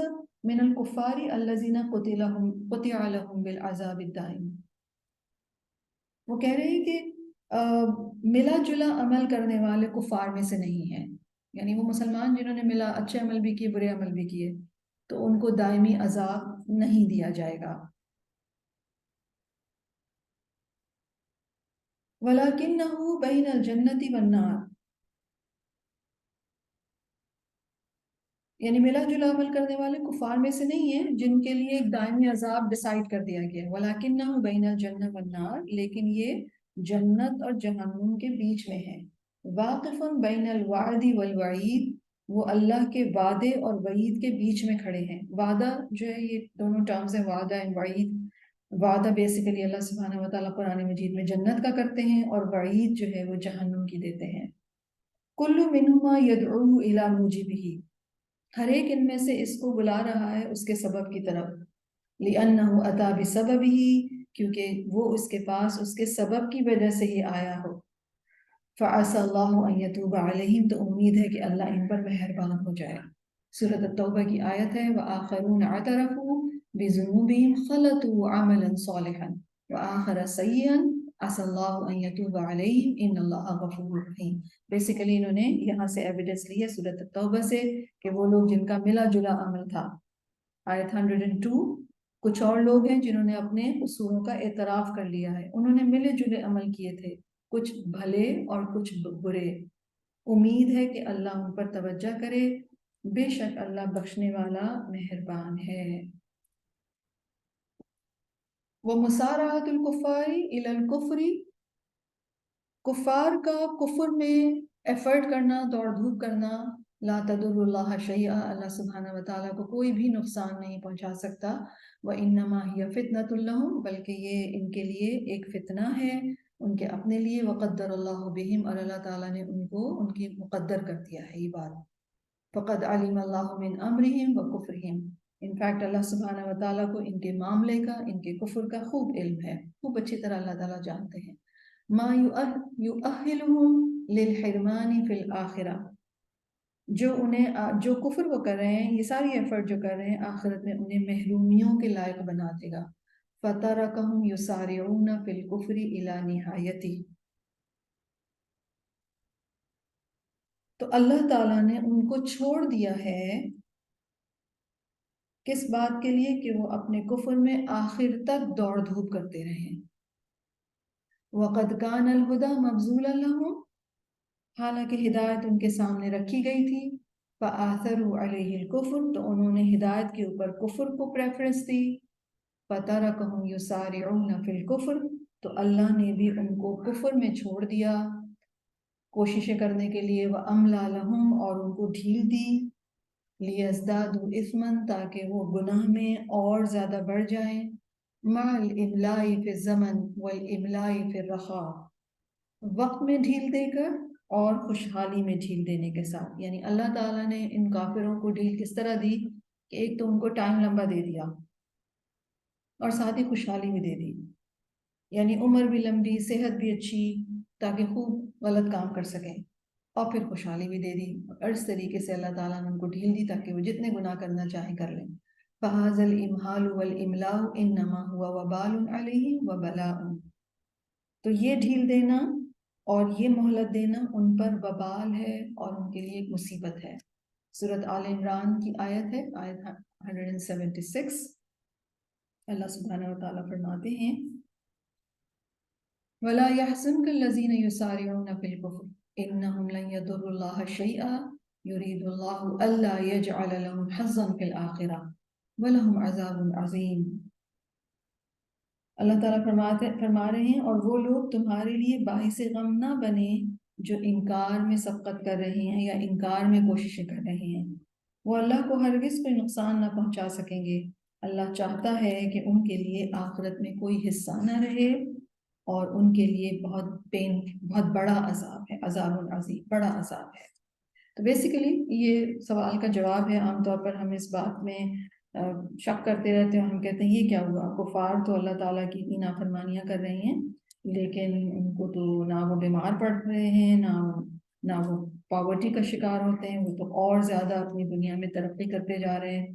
من الکفار الذین قطع لهم بالعذاب الدائم، وہ کہہ رہے ہیں کہ ملا جلا عمل کرنے والے کفار میں سے نہیں ہیں، یعنی وہ مسلمان جنہوں نے اچھے عمل بھی کیے برے عمل بھی کیے تو ان کو دائمی عذاب نہیں دیا جائے گا۔ وَلَكِنَّهُ بَيْنَ الْجَنَّةِ وَالنَّارِ، یعنی ملا جلا عمل کرنے والے کفار میں سے نہیں ہیں جن کے لیے ایک دائمی عذاب ڈیسائیڈ کر دیا گیا ہے۔ وَلَكِنَّهُ بَيْنَ الْجَنَّةِ وَالنَّارِ، لیکن یہ جنت اور جہنم کے بیچ میں ہے۔ واقف بین الوعد والوعید، وہ اللہ کے وعدے اور وعید کے بیچ میں کھڑے ہیں۔ وعدہ جو ہے یہ دونوں ٹرمز ہیں، وعدہ اینڈ وعید۔ وعدہ بیسیکلی اللہ سبحانہ و تعالیٰ قرآن مجید میں جنت کا کرتے ہیں اور وعید جو ہے وہ جہنم کی دیتے ہیں۔ کل منہما یدعو الی موجبہ، ہر ایک ان میں سے اس کو بلا رہا ہے اس کے سبب کی طرف۔ لِأَنَّهُ أَتَى بِسَبَبِهِ، کیونکہ وہ اس کے پاس اس کے سبب کی وجہ سے ہی آیا ہو۔ فَعَسَى اللَّهُ أَن يَتُوبَ عَلَيْهِمْ، تو امید ہے کہ اللہ ان پر مہربان ہو جائے۔ سورۃ التوبہ کی آیت ہے وَآخَرُونَ اعْتَرَفُوا بِذُنُوبِهِمْ خَلَطُوا عَمَلًا صَالِحًا وَآخَرَ سَيِّئًا عَسَى اللَّهُ أَن يَتُوبَ عَلَيْهِمْ إِنَّ اللَّهَ غَفُورٌ رَحِيمٌ۔ بیسیکلی انہوں نے یہاں سے ایویڈنس لی ہے سورۃ التوبہ سے کہ وہ لوگ جن کا ملا جلا عمل تھا، آیت 102، کچھ اور لوگ ہیں جنہوں نے اپنے قصوروں کا اعتراف کر لیا ہے، انہوں نے ملے جلے عمل کیے تھے، کچھ بھلے اور کچھ برے۔ امید ہے کہ اللہ ان پر توجہ کرے، بے شک اللہ بخشنے والا مہربان ہے۔ وَمُسَارَعَةُ الْكُفَّارِ إِلَى الْكُفْرِ، کفار کا کفر میں ایفرٹ کرنا، دوڑ دھوپ کرنا، لا تضر اللہ شیئا، اللہ سبحانہ و تعالیٰ کو کوئی بھی نقصان نہیں پہنچا سکتا۔ وَإِنَّمَا هِيَ فِتْنَةٌ لَهُمْ، بلکہ یہ ان کے لیے ایک فتنہ ہے، ان کے اپنے لیے۔ وَقَدَّرَ اللَّهُ بِهِمْ، اور اللہ تعالیٰ نے ان کی مقدر کر دیا ہے یہ بات۔ فَقَدْ عَلِمَ اللَّهُ مِنْ أَمْرِهِمْ وَكُفْرِهِمْ، انفیکٹ اللہ سبحانہ و تعالیٰ کو ان کے معاملے کا، ان کے کفر کا خوب علم ہے، خوب اچھی طرح اللہ تعالیٰ جانتے ہیں۔ ما یؤہلہم للحرمان فی الآخرہ، جو کفر وہ کر رہے ہیں، یہ ساری ایفرٹ جو کر رہے ہیں، آخرت میں انہیں محرومیوں کے لائق بنا دے گا۔ فَتَرَکَهُمْ يُسَارِعُونَ فِي الْكُفْرِ إِلَى نِہَایَتِهِ، تو اللہ تعالیٰ نے ان کو چھوڑ دیا ہے کس بات کے لیے کہ وہ اپنے کفر میں آخر تک دوڑ دھوپ کرتے رہیں۔ وَقَدْ كَانَ الْهُدَى مَبْذُولًا لَهُمْ، حالانکہ ہدایت ان کے سامنے رکھی گئی تھی۔ فَآثَرُوا عَلَيْهِ الْكُفْرَ، تو انہوں نے ہدایت کے اوپر کفر کو پریفرنس دی۔ فَتَرَكَهُمْ يُسَارِعُونَ فِي الْكُفْرِ، تو اللہ نے بھی ان کو کفر میں چھوڑ دیا کوششیں کرنے کے لیے۔ وَأَمْلَى لَهُمْ، اور ان کو ڈھیل دی۔ لِيَزْدَادُوا إِثْمًا، تاکہ وہ گناہ میں اور زیادہ بڑھ جائیں۔ مَعَ الْإِمْلَاءِ فِي الزَّمَنِ وَالْإِمْلَاءِ فِي الرَّخَاءِ، وقت میں ڈھیل دے کر اور خوشحالی میں ڈھیل دینے کے ساتھ، یعنی اللہ تعالیٰ نے ان کافروں کو ڈھیل کس طرح دی کہ ایک تو ان کو ٹائم لمبا دے دیا اور ساتھ ہی خوشحالی بھی دے دی۔ یعنی عمر بھی لمبی، صحت بھی اچھی، تاکہ خوب غلط کام کر سکیں، اور پھر خوشحالی بھی دے دی، اور اس طریقے سے اللہ تعالیٰ نے ان کو ڈھیل دی تاکہ وہ جتنے گناہ کرنا چاہیں کر لیں۔ فَهَذَا الْإِمْهَالُ وَالْإِمْلَاءُ إِنَّمَا هُوَ وَبَالٌ عَلَيْهِمْ وَبَلَاءٌ، تو یہ ڈھیل دینا اور یہ مہلت دینا ان پر وبال ہے اور ان کے لیے ایک مصیبت ہے۔ سورۃ آل عمران کی آیت ہے، آیت 176۔ اللہ سبحانہ وتعالیٰ فرماتے ہیں وَلَا يَحْزُنْكَ الَّذِينَ يُسَارِعُونَ فِي الْكُفْرِ إِنَّهُمْ لَنْ يَضُرُّوا اللَّهَ شَيْئًا يُرِيدُ اللَّهُ أَلَّا يَجْعَلَ لَهُمْ حَظًّا فِي الْآخِرَةِ وَلَهُمْ عَذَابٌ عَظِيمٌ۔ اللہ تعالیٰ فرما رہے ہیں اور وہ لوگ تمہارے لیے باعث غم نہ بنے جو انکار میں سبقت کر رہے ہیں یا انکار میں کوششیں کر رہے ہیں، وہ اللہ کو ہرگز کوئی نقصان نہ پہنچا سکیں گے۔ اللہ چاہتا ہے کہ ان کے لیے آخرت میں کوئی حصہ نہ رہے اور ان کے لیے بہت بڑا عذاب ہے، عذاب عظیم، بڑا عذاب ہے۔ تو بیسیکلی یہ سوال کا جواب ہے۔ عام طور پر ہم اس بات میں شک کرتے رہتے ہیں، ہم کہتے ہیں یہ کیا ہوا، کفار تو اللہ تعالیٰ کی اتنی نافرمانیاں کر رہے ہیں لیکن ان کو تو نہ وہ بیمار پڑ رہے ہیں، نہ وہ پاورٹی کا شکار ہوتے ہیں، وہ تو اور زیادہ اپنی دنیا میں ترقی کرتے جا رہے ہیں۔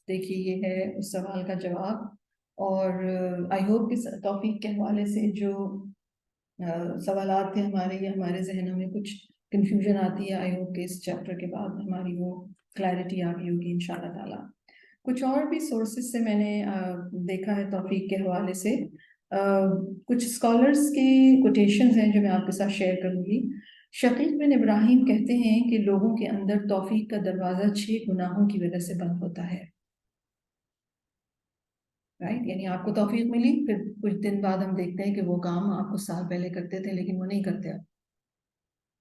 دیکھیے یہ ہے اس سوال کا جواب، اور آئی ہوپ کہ توفیق کے حوالے سے جو سوالات تھے ہمارے، یہ ہمارے ذہنوں میں کچھ کنفیوژن آتی ہے، آئی ہوپ کہ اس چیپٹر کے بعد ہماری وہ کلیئرٹی آ گئی ہوگی انشاءاللہ تعالیٰ۔ کچھ اور بھی سورسز سے میں نے دیکھا ہے توفیق کے حوالے سے، کچھ اسکالرس کی کوٹیشنز ہیں جو میں آپ کے ساتھ شیئر کروں گی۔ شقیق بن ابراہیم کہتے ہیں کہ لوگوں کے اندر توفیق کا دروازہ 6 گناہوں کی وجہ سے بند ہوتا ہے، رائٹ، یعنی آپ کو توفیق ملی، پھر کچھ دن بعد ہم دیکھتے ہیں کہ وہ کام آپ کچھ سال پہلے کرتے تھے لیکن وہ نہیں کرتے اب،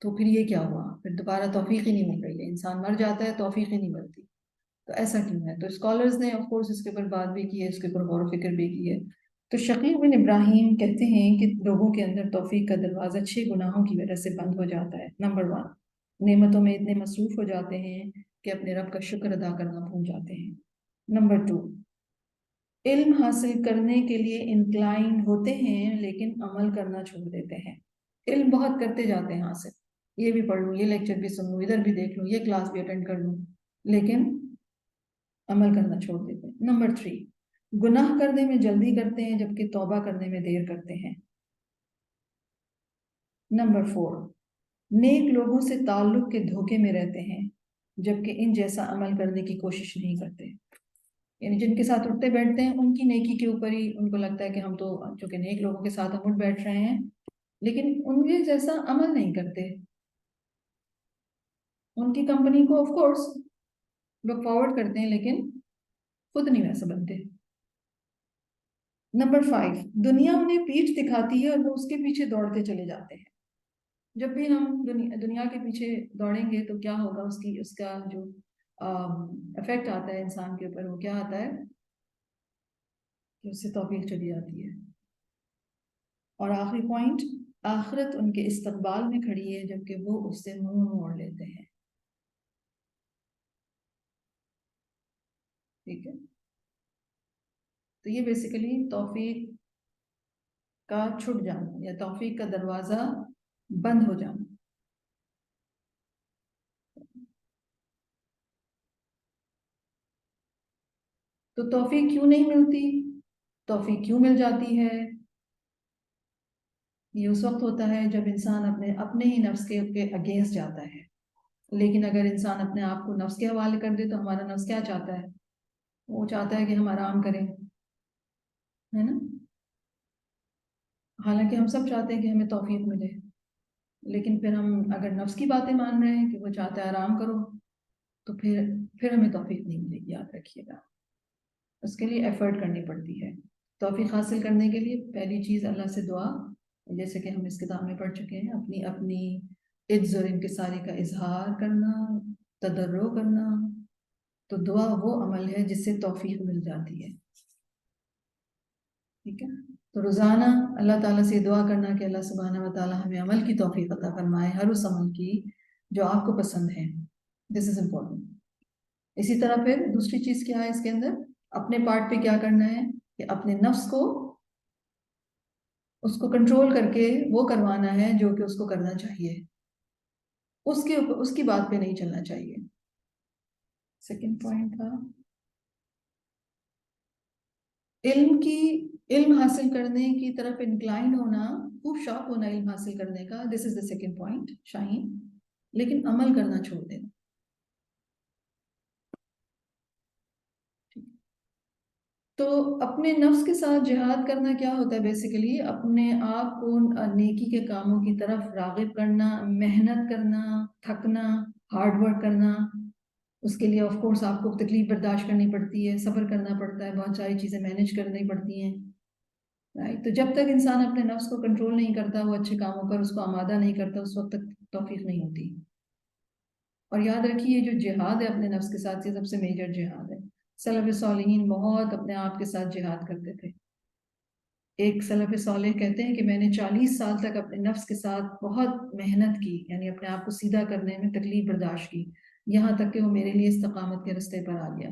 تو پھر یہ کیا ہوا، پھر دوبارہ توفیق ہی نہیں مل رہی ہے، انسان مر جاتا ہے توفیق ہی نہیں ملتی، تو ایسا کیوں ہے؟ تو اسکالرز نے آف کورس اس کے اوپر بات بھی کی ہے، اس کے اوپر غور و فکر بھی کی ہے۔ تو شقیق بن ابراہیم کہتے ہیں کہ لوگوں کے اندر توفیق کا دروازہ 6 گناہوں کی وجہ سے بند ہو جاتا ہے۔ نمبر 1، نعمتوں میں اتنے مصروف ہو جاتے ہیں کہ اپنے رب کا شکر ادا کرنا بھول جاتے ہیں۔ نمبر 2، علم حاصل کرنے کے لیے انکلائن ہوتے ہیں لیکن عمل کرنا چھوڑ دیتے ہیں۔ علم بہت کرتے جاتے ہیں حاصل، یہ بھی پڑھ لوں، یہ لیکچر بھی سن لوں، ادھر بھی دیکھ لوں، یہ کلاس بھی اٹینڈ کر لوں، لیکن عمل کرنا چھوڑ دیتے ہیں۔ نمبر 3، گناہ کرنے میں جلدی کرتے ہیں جبکہ توبہ کرنے میں دیر کرتے ہیں۔ نمبر 4، نیک لوگوں سے تعلق کے دھوکے میں رہتے ہیں جبکہ ان جیسا عمل کرنے کی کوشش نہیں کرتے، یعنی جن کے ساتھ اٹھتے بیٹھتے ہیں ان کی نیکی کے اوپر ہی ان کو لگتا ہے کہ ہم تو چونکہ نیک لوگوں کے ساتھ ہم اٹھ بیٹھ رہے ہیں، لیکن ان کے جیسا عمل نہیں کرتے، ان کی کمپنی کو آف کورس لوگ فارورڈ کرتے ہیں لیکن خود نہیں ویسا بنتے۔ نمبر 5، دنیا انہیں پیٹھ دکھاتی ہے اور وہ اس کے پیچھے دوڑتے چلے جاتے ہیں۔ جب بھی ہم دنیا کے پیچھے دوڑیں گے تو کیا ہوگا، اس کا جو افیکٹ آتا ہے انسان کے اوپر، وہ کیا آتا ہے کہ اس سے توفیق چلی جاتی ہے۔ اور آخری پوائنٹ، آخرت ان کے استقبال میں کھڑی ہے جبکہ وہ اس سے منہ موڑ لیتے ہیں۔ ٹھیک ہے، تو یہ بیسیکلی توفیق کا چھٹ جانا یا توفیق کا دروازہ بند ہو جانا۔ تو توفیق کیوں نہیں ملتی، توفیق کیوں مل جاتی ہے؟ یہ اس وقت ہوتا ہے جب انسان اپنے ہی نفس کے اگینسٹ جاتا ہے، لیکن اگر انسان اپنے آپ کو نفس کے حوالے کر دے تو ہمارا نفس کیا چاہتا ہے؟ وہ چاہتا ہے کہ ہم آرام کریں، ہے نا؟ حالانکہ ہم سب چاہتے ہیں کہ ہمیں توفیق ملے، لیکن پھر ہم اگر نفس کی باتیں مان رہے ہیں کہ وہ چاہتا ہے آرام کرو، تو پھر ہمیں توفیق نہیں ملے گی، یاد رکھیے گا۔ اس کے لیے ایفرٹ کرنی پڑتی ہے۔ توفیق حاصل کرنے کے لیے پہلی چیز اللہ سے دعا، جیسے کہ ہم اس کتاب میں پڑھ چکے ہیں، اپنی عجز اور انکساری کا اظہار کرنا، تضرع کرنا، تو دعا وہ عمل ہے جس سے توفیق مل جاتی ہے۔ ٹھیک ہے، تو روزانہ اللہ تعالیٰ سے دعا کرنا کہ اللہ سبحانہ و تعالیٰ ہمیں عمل کی توفیق عطا فرمائے، ہر اس عمل کی جو آپ کو پسند ہے۔ دس از امپورٹنٹ۔ اسی طرح پھر دوسری چیز کیا ہے اس کے اندر، اپنے پارٹ پہ کیا کرنا ہے کہ اپنے نفس کو اس کو کنٹرول کر کے وہ کروانا ہے جو کہ اس کو کرنا چاہیے، اس کی بات پہ نہیں چلنا چاہیے. سیکنڈ پوائنٹ تھا علم حاصل کرنے کی طرف انکلائنڈ ہونا، خوب شوق ہونا علم حاصل کرنے کا. دس از دا سیکنڈ پوائنٹ شاہین. لیکن عمل کرنا چھوڑ دینا. تو اپنے نفس کے ساتھ جہاد کرنا کیا ہوتا ہے بیسیکلی؟ اپنے آپ کو نیکی کے کاموں کی طرف راغب کرنا، محنت کرنا، تھکنا، ہارڈ ورک کرنا. اس کے لیے آف کورس آپ کو تکلیف برداشت کرنی پڑتی ہے، صبر کرنا پڑتا ہے، بہت ساری چیزیں مینیج کرنی پڑتی ہیں. تو جب تک انسان اپنے نفس کو کنٹرول نہیں کرتا، وہ اچھے کاموں پر اس کو آمادہ نہیں کرتا، اس وقت تک توفیق نہیں ہوتی. اور یاد رکھیے جو جہاد ہے اپنے نفس کے ساتھ، یہ سب سے میجر جہاد ہے. سلف صالحین بہت اپنے آپ کے ساتھ جہاد کرتے تھے. ایک سلف صالح کہتے ہیں کہ میں نے 40 سال تک اپنے نفس کے ساتھ بہت محنت کی، یعنی اپنے آپ کو سیدھا کرنے میں تکلیف برداشت کی، یہاں تک کہ وہ میرے لیے استقامت کے رستے پر آ گیا.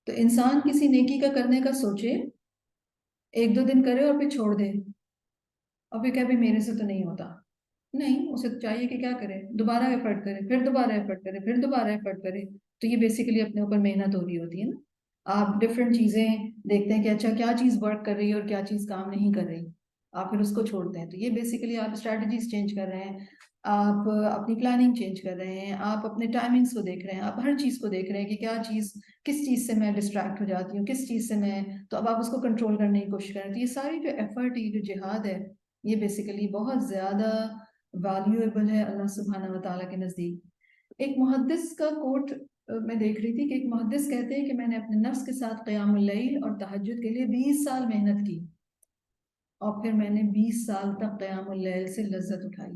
تو انسان کسی نیکی کا کرنے کا سوچے، 1-2 دن کرے اور پھر چھوڑ دے، اور پھر کہ میرے سے تو نہیں ہوتا. نہیں، اسے چاہیے کہ کیا کرے، دوبارہ ایفرٹ کرے، پھر دوبارہ ایفرٹ کرے، پھر دوبارہ ایفرٹ کرے. تو یہ بیسیکلی اپنے اوپر محنت ہو رہی ہوتی ہے نا. آپ ڈفرینٹ چیزیں دیکھتے ہیں کہ اچھا کیا چیز ورک کر رہی ہے اور کیا چیز کام نہیں کر رہی، آپ پھر اس کو چھوڑتے ہیں. تو یہ بیسیکلی آپ اسٹریٹجیز چینج کر رہے ہیں، آپ اپنی پلاننگ چینج کر رہے ہیں، آپ اپنے ٹائمنگس کو دیکھ رہے ہیں، آپ ہر چیز کو دیکھ رہے ہیں کہ کیا چیز، کس چیز سے میں ڈسٹریکٹ ہو جاتی ہوں، کس چیز سے میں، تو اب آپ اس کو کنٹرول کرنے کی کوشش کریں. تو یہ ساری جو ایفرٹ، یہ جو جہاد ہے، یہ بیسیکلی بہت زیادہ ویلیویبل ہے اللہ سبحانہ و تعالیٰ کے نزدیک. ایک محدث کا کوٹ میں دیکھ رہی تھی کہ ایک محدث کہتے ہیں کہ میں نے اپنے نفس کے ساتھ قیام اللیل اور تہجد کے لیے 20 سال محنت کی، اور پھر میں نے 20 سال تک قیام اللیل سے لذت اٹھائی.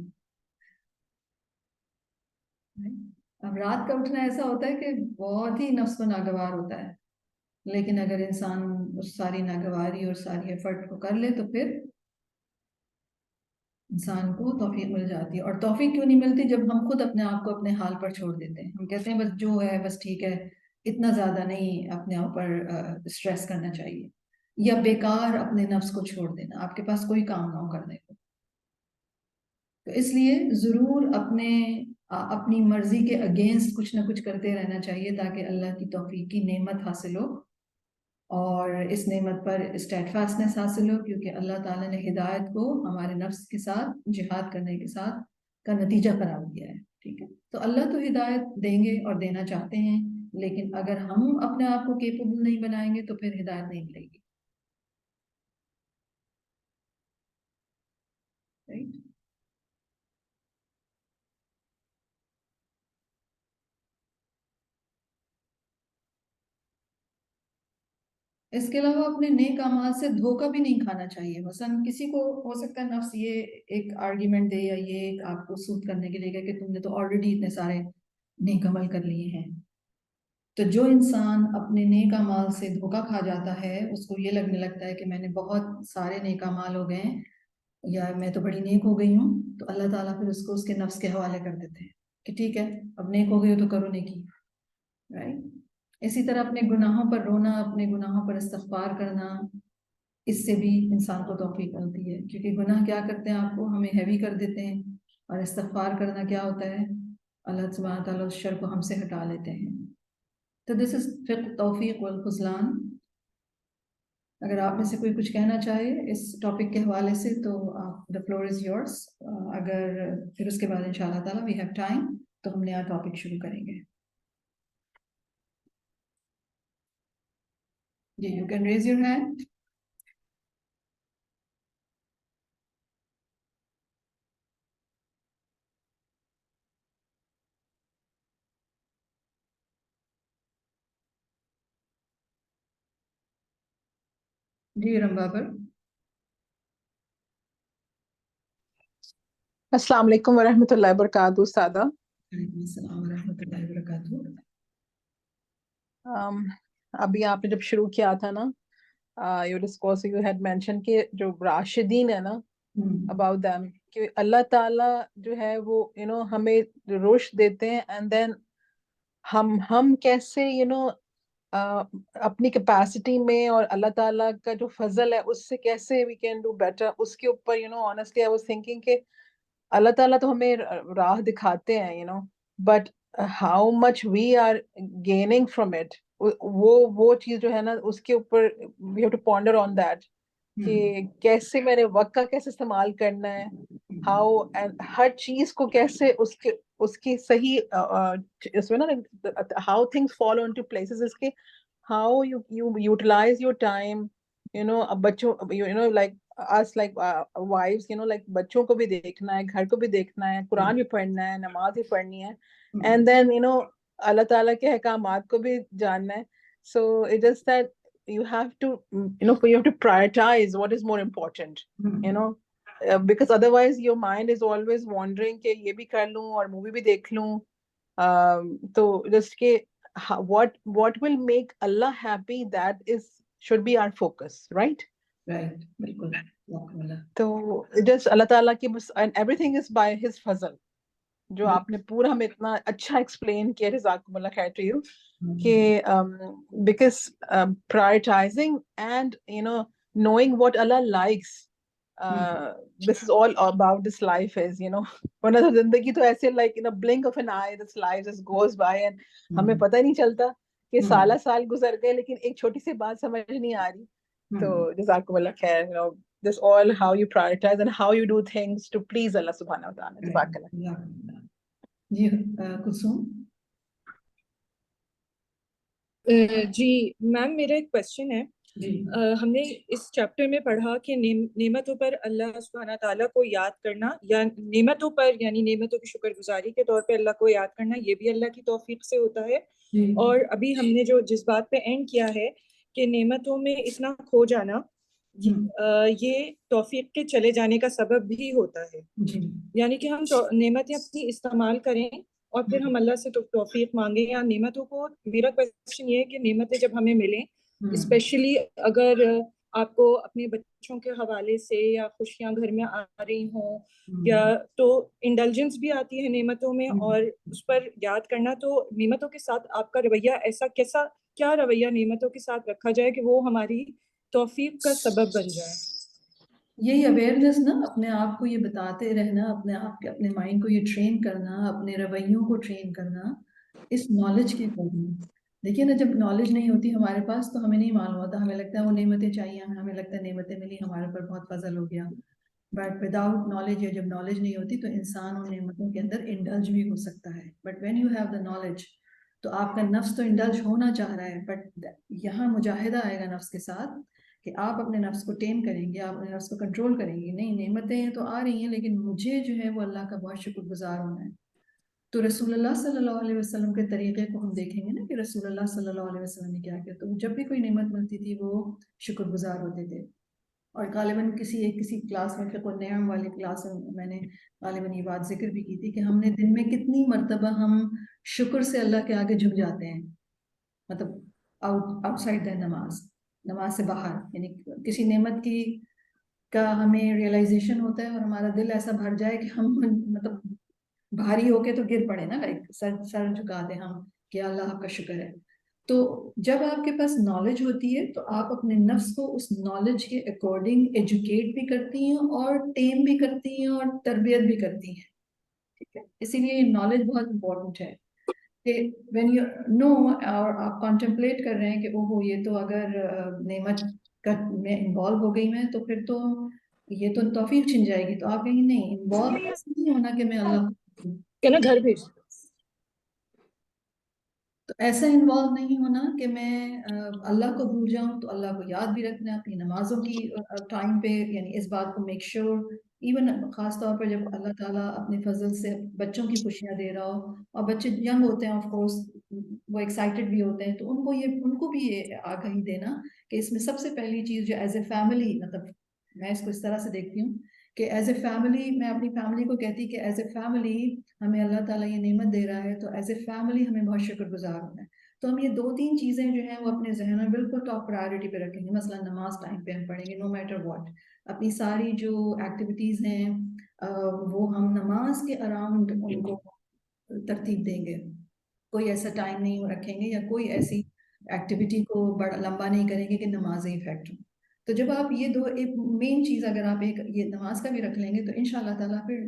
اب رات کا اٹھنا ایسا ہوتا ہے کہ بہت ہی نفس کو ناگوار ہوتا ہے، لیکن اگر انسان اس ساری ناگواری اور ساری ایفرٹ کو کر لے تو پھر انسان کو توفیق مل جاتی ہے. اور توفیق کیوں نہیں ملتی؟ جب ہم خود اپنے آپ کو اپنے حال پر چھوڑ دیتے ہیں. ہم کہتے ہیں بس جو ہے بس ٹھیک ہے، اتنا زیادہ نہیں اپنے اوپر اسٹریس کرنا چاہیے، یا بیکار اپنے نفس کو چھوڑ دینا، آپ کے پاس کوئی کام نہ ہو کرنے کو. تو اس لیے ضرور اپنی مرضی کے اگینسٹ کچھ نہ کچھ کرتے رہنا چاہیے تاکہ اللہ کی توفیق کی نعمت حاصل ہو اور اس نعمت پر اسٹیڈفاسٹنس حاصل ہو، کیونکہ اللہ تعالیٰ نے ہدایت کو ہمارے نفس کے ساتھ جہاد کرنے کے ساتھ کا نتیجہ قرار دیا ہے. ٹھیک ہے، تو اللہ تو ہدایت دیں گے اور دینا چاہتے ہیں، لیکن اگر ہم اپنے آپ کو کیپیبل نہیں بنائیں گے تو پھر ہدایت نہیں ملے گی. رائٹ؟ اس کے علاوہ اپنے نیک اعمال سے دھوکہ بھی نہیں کھانا چاہیے. مثلا کسی کو ہو سکتا ہے نفس یہ ایک آرگیومنٹ دے یا یہ ایک آپ کو سوٹ کرنے کے لیے کہ تم نے تو آلریڈی اتنے سارے نیک عمل کر لیے ہیں. تو جو انسان اپنے نیک اعمال سے دھوکہ کھا جاتا ہے، اس کو یہ لگنے لگتا ہے کہ میں نے بہت سارے نیک اعمال ہو گئے ہیں یا میں تو بڑی نیک ہو گئی ہوں، تو اللہ تعالیٰ پھر اس کو اس کے نفس کے حوالے کر دیتے ہیں کہ ٹھیک ہے اب نیک ہو گئی ہو تو کرو نیکی. رائٹ؟ اسی طرح اپنے گناہوں پر رونا، اپنے گناہوں پر استغفار کرنا، اس سے بھی انسان کو توفیق ملتی ہے، کیونکہ گناہ کیا کرتے ہیں، آپ کو ہمیں ہیوی کر دیتے ہیں، اور استغفار کرنا کیا ہوتا ہے، اللہ سبحانہ تعالیٰ اس شر کو ہم سے ہٹا لیتے ہیں. تو دس از فقہ توفیق والخذلان. اگر آپ میں سے کوئی کچھ کہنا چاہے اس ٹاپک کے حوالے سے تو the floor is yours. اگر پھر اس کے بعد انشاءاللہ تعالیٰ we have time تو ہم نیا ٹاپک شروع کریں گے. جی you can raise your hand. جی رم بابر.
السلام علیکم ورحمۃ اللہ وبرکاتہ استاذہ.
وعلیکم السلام ورحمۃ اللہ وبرکاتہ.
ابھی آپ نے جب شروع کیا تھا نا you had mentioned کہ جو راشدین ہے نا about them کہ اللہ تعالیٰ جو ہے وہ ہمیں رشد دیتے ہیں، and then ہم کیسے اپنی کیپیسٹی میں اور اللہ تعالیٰ کا جو فضل ہے اس سے کیسے وی کین ڈو بیٹر, اس کے اوپر آنیسٹلی آئی واز تھنکنگ کہ اللہ تعالیٰ تو ہمیں راہ دکھاتے ہیں but how much we are gaining from it, وہ چیز جو ہے نا اس کے اوپر we have to ponder on that کہ کیسے میرے وقت کا کیسے استعمال کرنا ہے, ہاؤ ہر چیز کو کیسے اس کی صحیح اس میں نا how things fall into places, اس کے how you utilise your time, بچوں like us like wives, like بچوں کو بھی دیکھنا ہے, گھر کو بھی دیکھنا ہے, قرآن بھی پڑھنا ہے, نماز بھی پڑھنی ہے, and then اللہ تعالیٰ کے احکامات کو بھی جاننا ہے. So it is that you have to you have to prioritize what is more important, because otherwise your mind is always wandering کہ یہ بھی کر لوں اور مووی بھی دیکھ لوں. تو just کہ what will make Allah happy, that should be our focus, right?
Right, بالکل.
تو جسٹ اللہ تعالیٰ کی بس, and everything is by his فضل, جو آپ نے پورا ہمیں اتنا اچھا ایکسپلین کیا, جزاکم اللہ خیر ٹو یو, کہ because prioritizing and knowing what Allah likes, this is all about this life is, ورنہ تو زندگی تو ایسے like in a blink of an eye this life just goes by and ہمیں پتہ ہی نہیں چلتا کہ سالہ سال گزر گئے لیکن ایک چھوٹی سی بات سمجھ نہیں آ رہی. تو جزاکم اللہ خیر, this all how you prioritize and how you do things to please Allah subhanahu wa ta'ala. جزاک اللہ.
جی کلثوم.
جی میم, میرا ایک کوشچن ہے. ہم نے اس چیپٹر میں پڑھا کہ نعمتوں پر اللہ سبحانہ تعالیٰ کو یاد کرنا, یا نعمتوں پر یعنی نعمتوں کی شکر گزاری کے طور پہ اللہ کو یاد کرنا, یہ بھی اللہ کی توفیق سے ہوتا ہے. اور ابھی ہم نے جس بات پہ اینڈ کیا ہے کہ نعمتوں میں اتنا کھو جانا یہ توفیق کے چلے جانے کا سبب بھی ہوتا ہے. یعنی کہ ہم نعمتیں اپنی استعمال کریں اور پھر ہم اللہ سے توفیق مانگیں, یا نعمتوں کو, میرا کویسچن یہ ہے کہ نعمتیں جب ہمیں ملیں, اسپیشلی اگر آپ کو اپنے بچوں کے حوالے سے یا خوشیاں گھر میں آ رہی ہوں, یا تو انڈلجنس بھی آتی ہے نعمتوں میں, اور اس پر یاد کرنا. تو نعمتوں کے ساتھ آپ کا رویہ ایسا کیا رویہ نعمتوں کے ساتھ رکھا جائے کہ وہ ہماری توفیق کا سبب بن جائے؟
یہی اویئرنیس نا, اپنے آپ کو یہ بتاتے رہنا, اپنے آپ کے اپنے مائنڈ کو یہ ٹرین کرنا, اپنے رویوں کو ٹرین کرنا اس نالج کے ذریعے. دیکھیے نا, جب نالج نہیں ہوتی ہمارے پاس تو ہمیں نہیں معلوم ہوتا, ہمیں لگتا ہے وہ نعمتیں چاہیے, ہمیں لگتا ہے نعمتیں ملی ہمارے پر بہت فضل ہو گیا. بٹ وداؤٹ نالج, یا جب نالج نہیں ہوتی تو انسان ان نعمتوں کے اندر انڈلج بھی ہو سکتا ہے. But when you have the knowledge تو آپ کا نفس تو انڈلج ہونا چاہ رہا ہے, بٹ یہاں مجاہدہ آئے گا نفس کے ساتھ کہ آپ اپنے نفس کو ٹیم کریں گے, آپ اپنے نفس کو کنٹرول کریں گے. نہیں, نعمتیں تو آ رہی ہیں لیکن مجھے جو ہے وہ اللہ کا بہت شکر گزار ہونا ہے. تو رسول اللہ صلی اللہ علیہ وسلم کے طریقے کو ہم دیکھیں گے نا کہ رسول اللہ صلی اللہ علیہ وسلم نے کیا کیا. تو جب بھی کوئی نعمت ملتی تھی وہ شکر گزار ہوتے تھے. اور غالباً کسی کلاس میں, فقہ النعم والی کلاس میں میں نے غالباً یہ بات ذکر بھی کی تھی کہ ہم نے دن میں کتنی مرتبہ ہم شکر سے اللہ کے آگے جھک جاتے ہیں, مطلب آؤٹ سائڈ دا نماز سے باہر, یعنی کسی نعمت کا ہمیں ریئلائزیشن ہوتا ہے اور ہمارا دل ایسا بھر جائے کہ ہم مطلب بھاری ہو کے تو گر پڑے نا, لائک سر جھکا دیں ہم کہ اللہ آپ کا شکر ہے. تو جب آپ کے پاس نالج ہوتی ہے تو آپ اپنے نفس کو اس نالج کے اکارڈنگ ایجوکیٹ بھی کرتی ہیں اور ٹیم بھی کرتی ہیں اور تربیت بھی کرتی ہیں. ٹھیک ہے, اسی لیے یہ نالج بہت امپورٹنٹ ہے کہ وین یو نو, اور آپ کانٹمپلیٹ کر رہے ہیں کہ اوہو یہ تو اگر نعمت کا میں انوالو ہو گئی میں تو پھر تو یہ تو توفیق چھن جائے گی. تو آپ کہیں نہیں, انوالو ایسا نہیں ہونا کہ میں اللہ
کہ نا گھر بھیج,
تو ایسا انوالو نہیں ہونا کہ میں اللہ کو بھول جاؤں. تو اللہ کو یاد بھی رکھنا اپنی نمازوں کی ٹائم پہ, یعنی اس بات کو میک شیور, ایون خاص طور پر جب اللہ تعالیٰ اپنے فضل سے بچوں کی خوشیاں دے رہا ہو, اور بچے ینگ ہوتے ہیں آف کورس, وہ ایکسائٹیڈ بھی ہوتے ہیں, تو ان کو بھی یہ آگاہی دینا کہ اس میں سب سے پہلی چیز جو ایز اے فیملی, مطلب میں اس کو اس طرح سے دیکھتی ہوں کہ ایز اے فیملی, میں اپنی فیملی کو کہتی کہ ایز اے فیملی ہمیں اللہ تعالیٰ یہ نعمت دے رہا ہے, تو ایز اے فیملی ہمیں بہت شکر گزار ہونا ہے. تو ہم یہ 2-3 چیزیں جو ہیں وہ اپنے ذہن میں بالکل ٹاپ پرائیورٹی پہ رکھیں گے. مثلا نماز ٹائم پہ ہم پڑھیں گے نو میٹر واٹ, اپنی ساری جو ایکٹیویٹیز ہیں وہ ہم نماز کے اراؤنڈ ان کو ترتیب دیں گے. کوئی ایسا ٹائم نہیں رکھیں گے یا کوئی ایسی ایکٹیویٹی کو بڑا لمبا نہیں کریں گے کہ نمازیں افیکٹ ہوں. تو جب آپ یہ دو ایک مین چیز اگر آپ ایک یہ نماز کا بھی رکھ لیں گے تو انشاءاللہ تعالیٰ پھر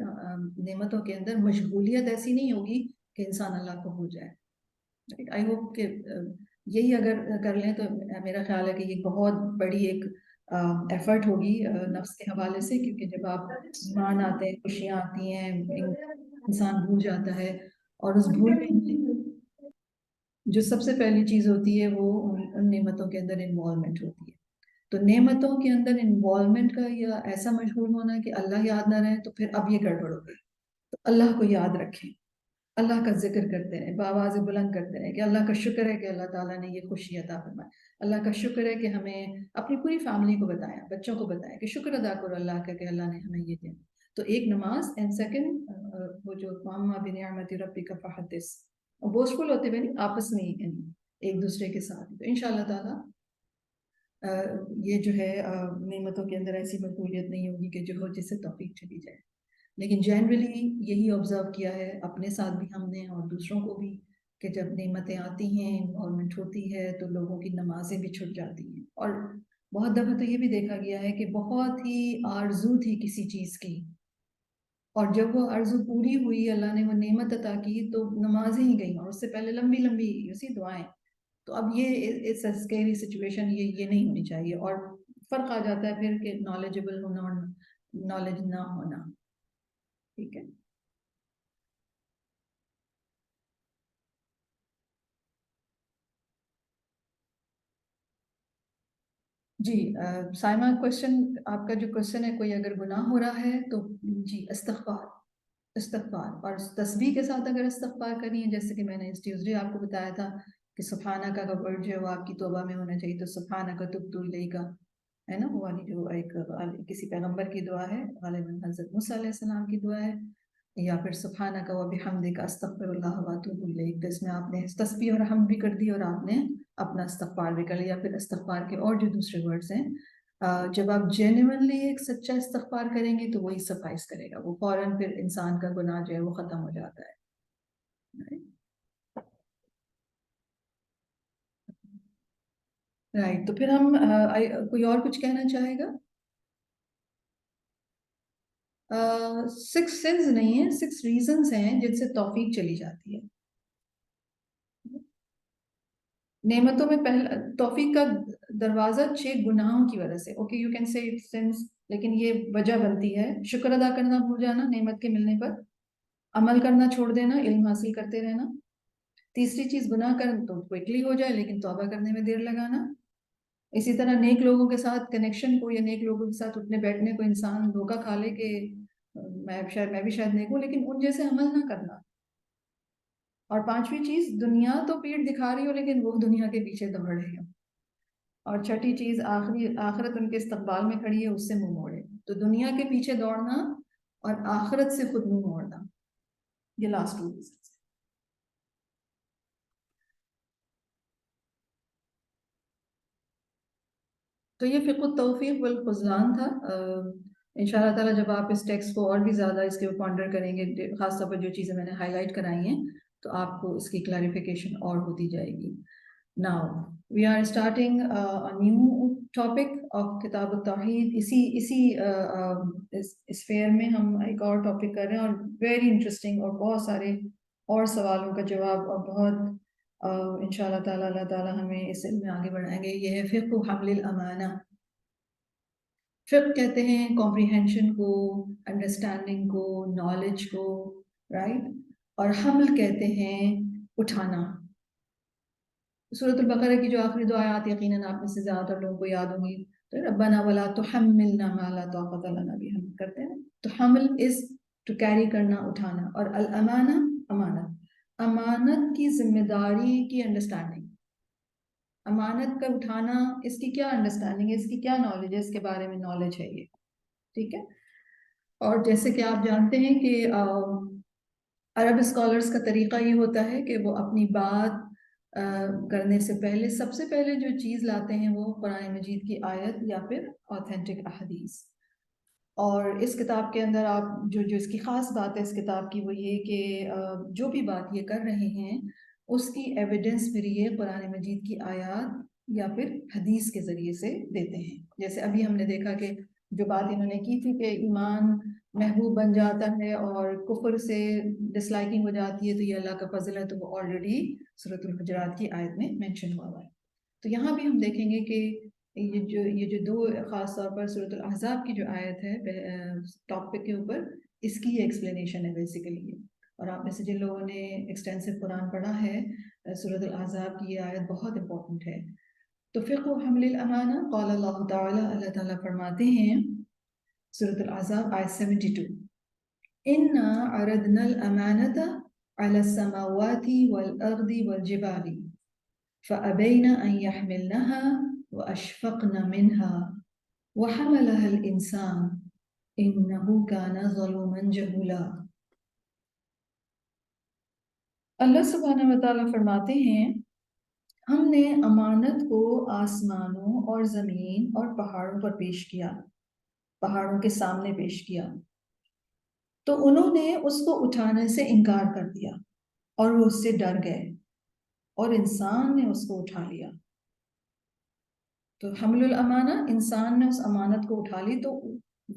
نعمتوں کے اندر مشغولیت ایسی نہیں ہوگی کہ انسان اللہ کو بھول جائے. آئی ہوپ کہ یہی اگر کر لیں تو میرا خیال ہے کہ یہ بہت بڑی ایک ایفرٹ ہوگی نفس کے حوالے سے, کیونکہ جب آپ ایمان آتے ہیں, خوشیاں آتی ہیں, انسان بھول جاتا ہے, اور اس بھولنے میں جو سب سے پہلی چیز ہوتی ہے وہ ان نعمتوں کے اندر انوالومنٹ ہوتی ہے. تو نعمتوں کے اندر انوالومنٹ کا یا ایسا مشغول ہونا کہ اللہ یاد نہ رہے تو پھر اب یہ گڑبڑ ہو گئی. تو اللہ کو یاد رکھیں, اللہ کا ذکر کرتے رہیں, بآواز بلند کرتے رہیں کہ اللہ کا شکر ہے کہ اللہ تعالیٰ نے یہ خوشی عطا فرمائی, اللہ کا شکر ہے کہ ہمیں اپنی پوری فیملی کو بتائیں, بچوں کو بتائیں کہ شکر ادا کرو اللہ کا کہ اللہ نے ہمیں یہ دیا. تو ایک نماز, اینڈ سیکنڈ وہ جو وَأَمَّا بِنِعْمَتِ رَبِّكَ فَحَدِّثْ, بوجھفل ہوتے ہوئے نہیں, آپس میں ہی ایک دوسرے کے ساتھ. تو انشاءاللہ تعالیٰ یہ جو ہے نعمتوں کے اندر ایسی مقبولیت نہیں ہوگی کہ جو ہو جس سے توفیق چلی جائے. لیکن جنرلی یہی آبزرو کیا ہے اپنے ساتھ بھی ہم نے اور دوسروں کو بھی, کہ جب نعمتیں آتی ہیں, انوالومنٹ ہوتی ہے, تو لوگوں کی نمازیں بھی چھٹ جاتی ہیں. اور بہت دفعہ تو یہ بھی دیکھا گیا ہے کہ بہت ہی آرزو تھی کسی چیز کی, اور جب وہ آرزو پوری ہوئی, اللہ نے وہ نعمت عطا کی, تو نمازیں ہی گئیں, اور اس سے پہلے لمبی لمبی اسی دعائیں. تو اب یہ اٹس اے اسکیری سچویشن, یہ نہیں ہونی چاہیے. اور فرق آ جاتا ہے پھر کہ نالجبل ہونا اور نالج نہ ہونا. ٹھیک ہے. جی سائمہ, کوشچن آپ کا جو کوشچن ہے, کوئی اگر گناہ ہو رہا ہے تو جی استغفار, اور تسبیح کے ساتھ اگر استغفار کرنی ہے, جیسے کہ میں نے اس ٹیوزڈے آپ کو بتایا تھا کہ سبحانہ کا ورڈ جو ہے وہ آپ کی توبہ میں ہونا چاہیے. تو سبحانہ کا تبت الیک ہے نا, وہ والی جو ایک کسی پیغمبر کی دعا ہے, غالباً حضرت موسیٰ علیہ السلام کی دعا ہے, یا پھر سبحانک و بحمدک استغفر اللہ و اتوب الیک. تو اس میں آپ نے تسبیح اور حمد بھی کر دی, اور آپ نے اپنا استغفار بھی کر لیا. پھر استغفار کے اور جو دوسرے ورڈز ہیں, جب آپ جینوئنلی ایک سچا استغفار کریں گے تو وہی سفائز کرے گا, وہ فوراً پھر انسان کا گناہ جو ہے وہ ختم ہو جاتا ہے. رائٹ. تو پھر ہم کوئی اور کچھ کہنا چاہے گا؟ 6 سنز نہیں ہیں, 6 ریزنز ہیں جن سے توفیق چلی جاتی ہے. نعمتوں میں پہلا توفیق کا دروازہ 6 گناہوں کی وجہ سے. Okay, you can say since, لیکن یہ وجہ بنتی ہے شکر ادا کرنا بھول جانا نعمت کے ملنے پر, عمل کرنا چھوڑ دینا, علم حاصل کرتے رہنا. تیسری چیز گناہ کرنا تو کوئکلی ہو جائے لیکن توبہ کرنے میں دیر لگانا. اسی طرح نیک لوگوں کے ساتھ کنیکشن کو, یا نیک لوگوں کے ساتھ اٹھنے بیٹھنے کو انسان دھوکہ کھا لے کہ میں بھی شاید نیک ہوں, لیکن ان جیسے عمل نہ کرنا. اور 5ویں چیز, دنیا تو پیٹ دکھا رہی ہو لیکن وہ دنیا کے پیچھے دوڑ رہی ہو. اور 6ٹھی چیز, آخرت ان کے استقبال میں کھڑی ہے, اس سے منہ موڑے. تو دنیا کے پیچھے دوڑنا اور آخرت سے خود منہ موڑنا, یہ لاسٹ 2 ریزنز. تو یہ فقہ التوفیق والخذلان تھا. انشاءاللہ تعالیٰ جب آپ اس ٹیکسٹ کو اور بھی زیادہ اس کے اوپر پونڈر کریں گے, خاص طور پر جو چیزیں میں نے ہائی لائٹ کرائی ہیں, تو آپ کو اس کی کلیریفیکیشن اور ہوتی جائے گی. Now we are starting a new topic of کتاب التوحید. اس فیئر میں ہم ایک اور ٹاپک کر رہے ہیں, اور ویری انٹرسٹنگ, اور بہت سارے اور سوالوں کا جواب, اور بہت انشاءاللہ تعالیٰ اللہ تعالیٰ ہمیں اس علم میں آگے بڑھائیں گے. یہ ہے فقہ حمل الامانہ. فقہ کہتے ہیں کمپریہنشن کو, انڈرسٹینڈنگ کو, نالج کو, رائٹ. اور حمل کہتے ہیں اٹھانا. سورۃ البقرہ کی جو آخری 2 آیات یقیناً آپ میں سے زیادہ تر لوگوں کو یاد ہوں گی. تو ربنا ولا تحملنا ما لا طاقت لنا به, ہم کرتے ہیں. تو حمل از ٹو کیری کرنا, اٹھانا. اور الامانہ امانت, امانت کی ذمہ داری کی انڈرسٹینڈنگ. امانت کا اٹھانا, اس کی کیا انڈرسٹینڈنگ ہے, اس کی کیا نالج ہے, اس کے بارے میں نالج ہے یہ. ٹھیک ہے. اور جیسے کہ آپ جانتے ہیں کہ عرب اسکالرس کا طریقہ یہ ہوتا ہے کہ وہ اپنی بات کرنے سے پہلے سب سے پہلے جو چیز لاتے ہیں وہ قرآن مجید کی آیت یا پھر آتھینٹک احادیث. اور اس کتاب کے اندر آپ جو اس کی خاص بات ہے اس کتاب کی, وہ یہ کہ جو بھی بات یہ کر رہے ہیں اس کی ایویڈنس پھر یہ قرآن مجید کی آیات یا پھر حدیث کے ذریعے سے دیتے ہیں. جیسے ابھی ہم نے دیکھا کہ جو بات انہوں نے کی تھی کہ ایمان محبوب بن جاتا ہے اور کفر سے ڈس لائکنگ ہو جاتی ہے تو یہ اللہ کا فضل ہے، تو وہ آلریڈی سورۃ الحجرات کی آیت میں مینشن ہوا ہے. تو یہاں بھی ہم دیکھیں گے کہ یہ جو دو خاص طور پر سورۃ الاحزاب کی جو آیت ہے ٹاپک کے اوپر، اس کی یہ ایکسپلینیشن ہے بیسیکلی. اور آپ میں سے جن لوگوں نے ایکسٹینسو قرآن پڑھا ہے، سورۃ الاحزاب کی یہ آیت بہت امپورٹنٹ ہے. تو فقہ حمل الامانہ، قال اللہ تعالیٰ، اللہ تعالیٰ فرماتے ہیں سورۃ الاحزاب آیت 72، اِنَّا عَرَضْنَا الْأَمَانَةَ عَلَى السَّمَاوَاتِ وَالْأَرْضِ وَالْجِبَالِ فَأَبَيْنَ أَن يَحْمِلْنَهَا وَأَشْفَقْنَ مِنْهَا وَحَمَلَهَا الْإِنسَانُ إِنَّهُ كَانَ ظَلُومًا جَهُولًا. اللہ سبحانہ وتعالیٰ فرماتے ہیں ہم نے امانت کو آسمانوں اور زمین اور پہاڑوں پر پیش کیا، پہاڑوں کے سامنے پیش کیا، تو انہوں نے اس کو اٹھانے سے انکار کر دیا اور وہ اس سے ڈر گئے اور انسان نے اس کو اٹھا لیا. تو حمل الامانہ، انسان نے اس امانت کو اٹھا لی. تو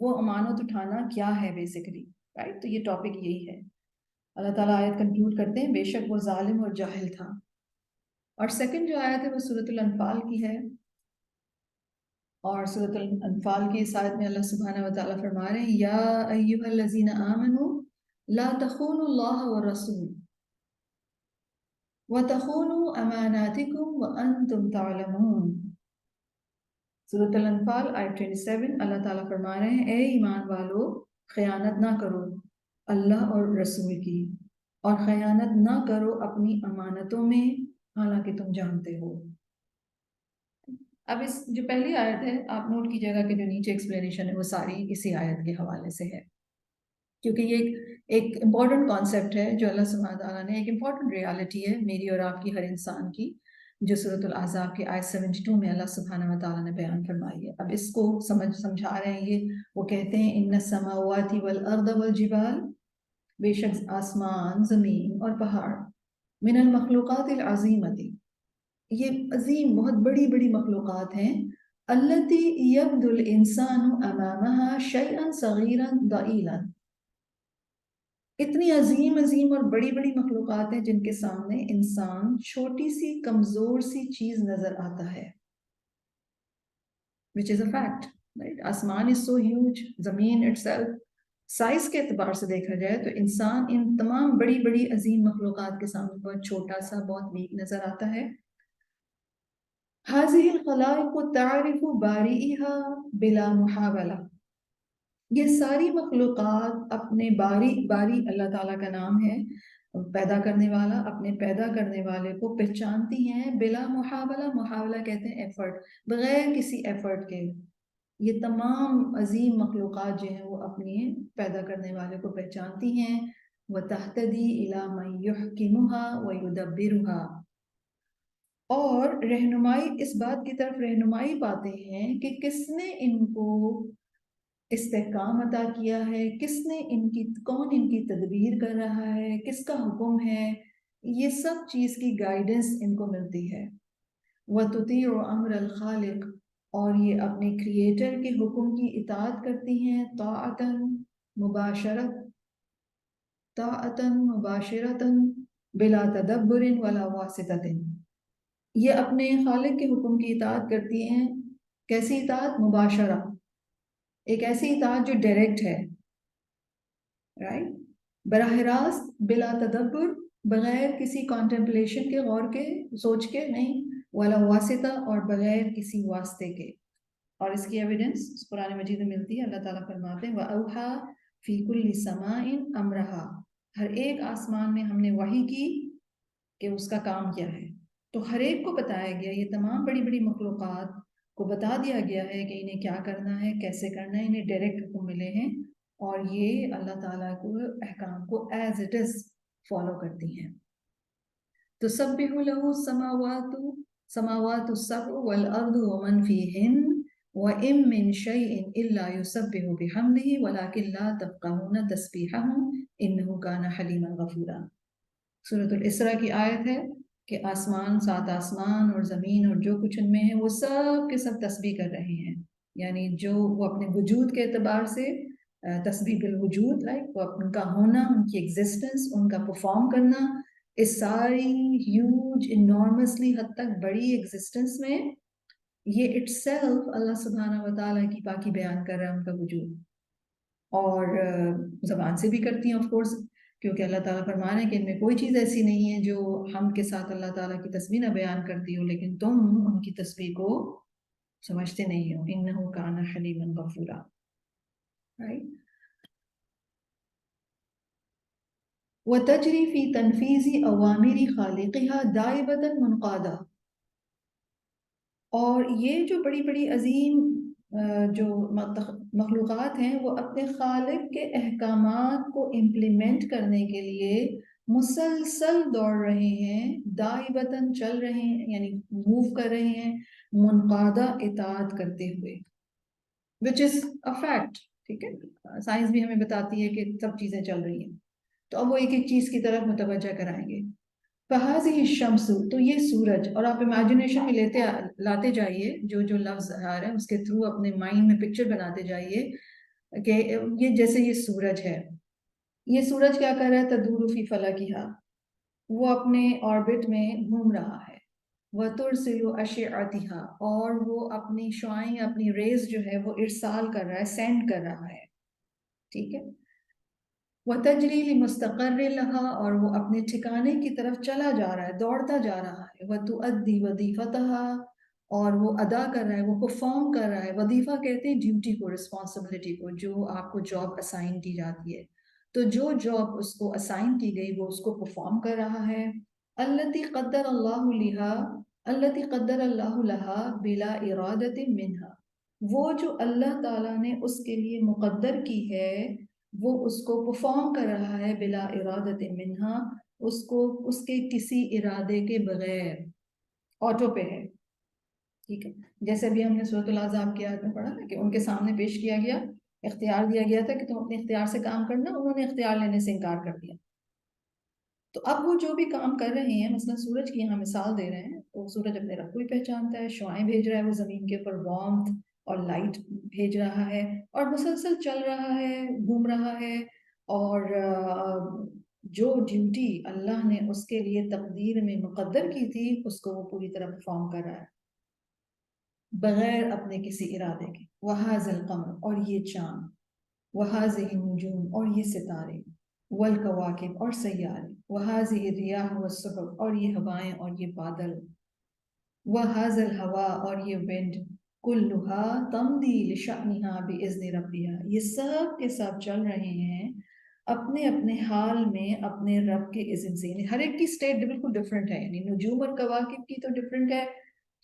وہ امانت اٹھانا کیا ہے بیسیکلی، رائٹ؟ تو یہ ٹاپک یہی ہے. اللہ تعالیٰ آیت کنکلوڈ کرتے ہیں بے شک وہ ظالم اور جاہل تھا. اور سیکنڈ جو آیت ہے وہ سورۃ الانفال کی ہے، اور سورۃ الانفال کی اس آیت میں اللہ سبحانہ وتعالیٰ فرما رہے ہیں یا ایھا الذین آمنوا لا تخونوا اللہ والرسول وتخونوا اماناتکم وانتم تعلمون. سورۃ الانفال آیت 27 اللہ تعالیٰ فرما رہے ہیں اے ایمان والو، خیانت نہ کرو اللہ اور رسول کی، اور خیانت نہ کرو اپنی امانتوں میں حالانکہ تم جانتے ہو. اب اس جو پہلی آیت ہے آپ نوٹ کیجیے گا کہ جو نیچے ایکسپلینیشن ہے وہ ساری اسی آیت کے حوالے سے ہے، کیونکہ یہ ایک امپورٹنٹ کانسیپٹ ہے جو اللہ سبحانہ تعالیٰ نے، ایک امپورٹنٹ ریالٹی ہے میری اور آپ کی، ہر انسان کی، جو سورۃ الاحزاب کی آیت 72 میں اللہ سبحانہ وتعالیٰ نے بیان فرمائی ہے. اب اس کو سمجھا رہے ہیں یہ، وہ کہتے ہیں ان السماوات والارض والجبال، بے شک آسمان، زمین اور پہاڑ، من المخلوقات العظیمۃ، یہ عظیم بہت بڑی بڑی مخلوقات ہیں، التی یبدو الانسان امامہا شیئا صغیرا ضئیلا، اتنی عظیم عظیم اور بڑی بڑی مخلوقات ہیں جن کے سامنے انسان چھوٹی سی کمزور سی چیز نظر آتا ہے، which is a fact, right? آسمان is so huge، زمین itself سائز کے اعتبار سے دیکھا جائے تو انسان ان تمام بڑی بڑی عظیم مخلوقات کے سامنے بہت چھوٹا سا، بہت ویک نظر آتا ہے. هذه الخلائق تعرف بارئها بلا محاولہ، یہ ساری مخلوقات اپنے باری اللہ تعالیٰ کا نام ہے، پیدا کرنے والا، اپنے پیدا کرنے والے کو پہچانتی ہیں بلا محاولہ، محاولہ کہتے ہیں ایفرٹ، بغیر کسی ایفرٹ کے. یہ تمام عظیم مخلوقات جو ہیں وہ اپنے پیدا کرنے والے کو پہچانتی ہیں. وَتَهْتَدِي إِلَى مَن يُحْكِمُهَا وَيُدَبِّرُهَا، اور رہنمائی، اس بات کی طرف رہنمائی پاتے ہیں کہ کس نے ان کو استحکام عطا کیا ہے، کون ان کی تدبیر کر رہا ہے، کس کا حکم ہے، یہ سب چیز کی گائیڈنس ان کو ملتی ہے. وَتُطِيعُ أَمْرَ الْخَالِقِ، اور یہ اپنے کریٹر کے حکم کی اطاعت کرتی ہیں، طاعتاً مباشرتاً بلا تدبر ولا واسطۃ، یہ اپنے خالق کے حکم کی اطاعت کرتی ہیں. کیسی اطاعت؟ مباشرہ، ایک ایسی اطاعت جو ڈائریکٹ ہے، رائٹ، براہ راست، بلا تدبر، بغیر کسی کانٹمپلیشن کے، غور کے، سوچ کے نہیں، ولا واسطہ، اور بغیر کسی واسطے کے. اور اس کی ایویڈنس قرآن مجید میں ملتی ہے. اللہ تعالیٰ فرماتے ہیں وَأَوْحَى فِي كُلِّ سَمَاءٍ أَمْرَهَا، ہر ایک آسمان میں ہم نے وحی کی کہ اس کا کام کیا ہے. تو ہر ایک کو بتایا گیا، یہ تمام بڑی بڑی مخلوقات کو بتا دیا گیا ہے کہ انہیں کیا کرنا ہے، کیسے کرنا ہے، انہیں ڈائریکٹ حکم ملے ہیں، اور یہ اللہ تعالیٰ کو احکام کو ایز اٹ از فالو کرتی ہیں. تسبح له السماوات السبع والارض ومن فيهن وإن من شيء إلا يسبح بحمده ولكن لا تفقهون تسبيحهم إنه كان حليما غفورا. سورۃ الاسراء کی آیت ہے کہ آسمان، 7 آسمان اور زمین اور جو کچھ ان میں ہے وہ سب کے سب تسبیح کر رہے ہیں. یعنی جو وہ اپنے وجود کے اعتبار سے تسبیح بالوجود، لائک ان کا ہونا، ان کی ایگزسٹنس، ان کا پرفارم کرنا، اس ساری ہیوج انارمسلی حد تک بڑی ایگزسٹنس میں یہ اٹ سیلف اللہ سبحانہ و تعالیٰ کی پاکی بیان کر رہا ہے ان کا وجود. اور زبان سے بھی کرتی ہیں آف کورس، کیونکہ اللہ تعالیٰ فرما رہے ہیں کہ ان میں کوئی چیز ایسی نہیں ہے جو ہم کے ساتھ اللہ تعالیٰ کی تسبیح نہ بیان کرتی ہو، لیکن تم ان کی تسبیح کو سمجھتے نہیں ہو. انہ کان حلیما غفورا. وتجری فی تنفیذ اوامر خالقها دائبۃ منقادہ. اور یہ جو بڑی بڑی عظیم جو مخلوقات ہیں وہ اپنے خالق کے احکامات کو امپلیمنٹ کرنے کے لیے مسلسل دوڑ رہے ہیں، دائبتاً چل رہے ہیں، یعنی موو کر رہے ہیں، منقادہ اطاعت کرتے ہوئے، which is a fact. ٹھیک ہے، سائنس بھی ہمیں بتاتی ہے کہ سب چیزیں چل رہی ہیں. تو اب وہ ایک ایک چیز کی طرف متوجہ کرائیں گے. فَهَذِهِ الشَّمْسُ، تو یہ سورج، اور آپ امیجنیشن میں لاتے جائیے جو جو لفظ آ رہے ہیں اس کے تھرو اپنے مائنڈ میں پکچر بناتے جائیے کہ یہ جیسے یہ سورج ہے، یہ سورج کیا کر رہا ہے؟ تدور فی فلکہا، وہ اپنے آربٹ میں گھوم رہا ہے. وَتُرْسِلُ أَشِعَتِهَا، اور وہ اپنی شعاعیں، اپنی ریز جو ہے وہ ارسال کر رہا ہے، سینڈ کر رہا ہے. ٹھیک ہے. وَتَجْرِي لِمُسْتَقَرٍّ لَهَا، اور وہ اپنے ٹھکانے کی طرف چلا جا رہا ہے، دوڑتا جا رہا ہے. وَتُؤَدِّي وَظِيفَتَهَا، اور وہ ادا کر رہا ہے، وہ پرفارم کر رہا ہے. وظیفہ کہتے ہیں ڈیوٹی کو، رسپانسبلٹی کو، جو آپ کو جاب اسائن کی جاتی ہے. تو جو جاب اس کو اسائن کی گئی وہ اس کو پرفارم کر رہا ہے. الَّتِي قَدَّرَ اللَّهُ لِهَا الَّتِي قَدَّرَ اللَّهُ لَهَا بِلَا إِرَادَةٍ مِّنْهَا، وہ جو اللہ تعالیٰ نے اس کے لیے مقدر کی ہے وہ اس کو پرفارم کر رہا ہے بلا ارادت منہا، اس کو اس کے کسی ارادے کے بغیر، آٹو پہ ہے. ٹھیک ہے، جیسے ابھی ہم نے سورۃ الاحزاب کی آیت میں پڑھا نا کہ ان کے سامنے پیش کیا گیا، اختیار دیا گیا تھا کہ تم اپنے اختیار سے کام کرنا، انہوں نے اختیار لینے سے انکار کر دیا. تو اب وہ جو بھی کام کر رہے ہیں، مثلا سورج کی یہاں مثال دے رہے ہیں، تو سورج اپنے رب کو ہی پہچانتا ہے، شعاعیں بھیج رہا ہے وہ زمین کے اوپر، وارمتھ اور لائٹ بھیج رہا ہے، اور مسلسل چل رہا ہے، گھوم رہا ہے. اور جو ڈیوٹی اللہ نے اس کے لیے تقدیر میں مقدر کی تھی اس کو وہ پوری طرح پرفارم کر رہا ہے بغیر اپنے کسی ارادے کے. وَهَذَا الْقَمَرُ، اور یہ چاند، وَهَذِهِ النُّجُومُ، اور یہ ستارے، وَالْكَوَاكِبُ، اور سیارے، وَهَذِهِ الرِّيَاحُ وَالسُّحُبُ، اور یہ ہوائیں اور یہ بادل، وَهَذَا الْهَوَاءُ، اور یہ ونڈ، كُلُّهَا تَمْضِي لِشَأْنِهَا بِإِذْنِ رَبِّهَا، یہ سب کے سب چل رہے ہیں اپنے اپنے حال میں اپنے رب کے اذن سے. یعنی ہر ایک کی سٹیٹ بالکل ڈفرینٹ ہے، یعنی نجوم اور کواکب کی تو ڈفرینٹ ہے،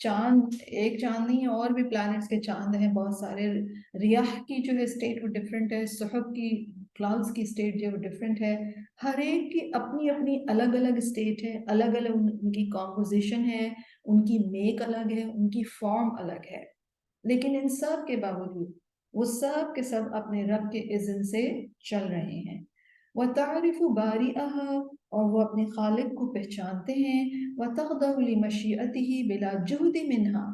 چاند ایک چاند نہیں ہے، اور بھی پلانٹس کے چاند ہیں بہت سارے. ریاح کی جو ہے سٹیٹ وہ ڈفرینٹ ہے، سحب کی کلاؤڈز کی سٹیٹ جو ہے وہ ڈفرینٹ ہے. ہر ایک کی اپنی اپنی الگ الگ سٹیٹ ہے، الگ الگ ان کی کمپوزیشن ہے، ان کی میک الگ ہے، ان کی فارم الگ ہے. لیکن ان سب کے باوجود وہ سب کے سب اپنے رب کے اذن سے چل رہے ہیں. وَتَعْرِفُ بَارِئَهَا، اور وہ اپنے خالق کو پہچانتے ہیں. وَتَخْضَعُ لِمَشِيئَتِهِ بِلَا جُهْدٍ مِّنْهَا،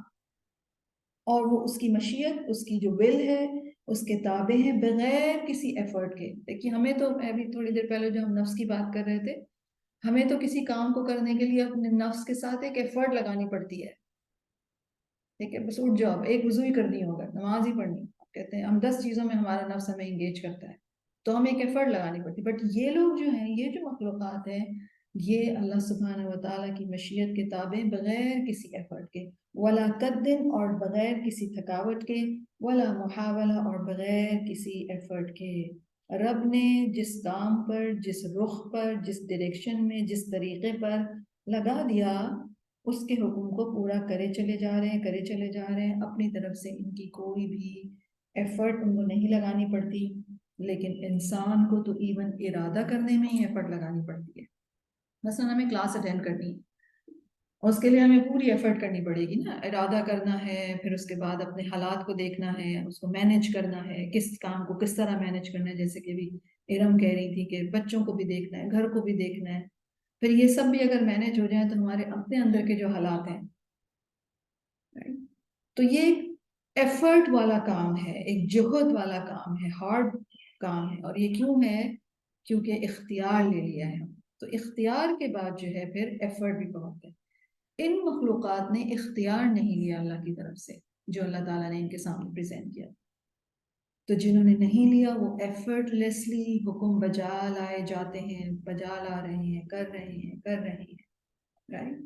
اور وہ اس کی مشیت، اس کی جو ول ہے اس کے تابع ہیں بغیر کسی ایفرٹ کے. دیکھیے ہمیں تو ابھی تھوڑی دیر پہلے جو ہم نفس کی بات کر رہے تھے، ہمیں تو کسی کام کو کرنے کے لیے اپنے نفس کے ساتھ ایک ایفرٹ لگانی پڑتی ہے. ٹھیک ہے، بس اٹھ جاؤ، ایک وضو ہی کرنی ہوگا، نماز ہی پڑھنی، کہتے ہیں ہم 10 چیزوں میں ہمارا نفس ہمیں انگیج کرتا ہے تو ہمیں ایک ایفرٹ لگانی پڑتی. بٹ یہ لوگ جو ہیں، یہ جو مخلوقات ہیں، یہ اللہ سبحانہ و تعالیٰ کی مشیت کے تابع بغیر کسی ایفرٹ کے. ولا قدن، اور بغیر کسی تھکاوٹ کے. ولا محاولہ، اور بغیر کسی ایفرٹ کے. رب نے جس کام پر، جس رخ پر، جس ڈائریکشن میں، جس طریقے پر لگا دیا، اس کے حکم کو پورا کرے چلے جا رہے ہیں، کرے چلے جا رہے ہیں. اپنی طرف سے ان کی کوئی بھی ایفرٹ ان کو نہیں لگانی پڑتی. لیکن انسان کو تو ایون ارادہ کرنے میں ہی ایفرٹ لگانی پڑتی ہے. مثلا ہمیں کلاس اٹینڈ کرنی ہے، اس کے لیے ہمیں پوری ایفرٹ کرنی پڑے گی نا، ارادہ کرنا ہے، پھر اس کے بعد اپنے حالات کو دیکھنا ہے، اس کو مینیج کرنا ہے، کس کام کو کس طرح مینیج کرنا ہے. جیسے کہ بھی ارم کہہ رہی تھی کہ بچوں کو بھی دیکھنا ہے، گھر کو بھی دیکھنا ہے. پھر یہ سب بھی اگر مینیج ہو جائیں تو ہمارے اپنے اندر کے جو حالات ہیں، تو یہ ایک ایفرٹ والا کام ہے، ایک جہد والا کام ہے، ہارڈ کام ہے. اور یہ کیوں ہے؟ کیونکہ اختیار لے لیا ہے. تو اختیار کے بعد جو ہے پھر ایفرٹ بھی بہت ہے. ان مخلوقات نے اختیار نہیں لیا اللہ کی طرف سے جو اللہ تعالیٰ نے ان کے سامنے پریزنٹ کیا. تو جنہوں نے نہیں لیا وہ ایفرٹ لیسلی حکم بجا لائے جاتے ہیں، بجا لا رہے ہیں، کر رہے ہیں رائٹ.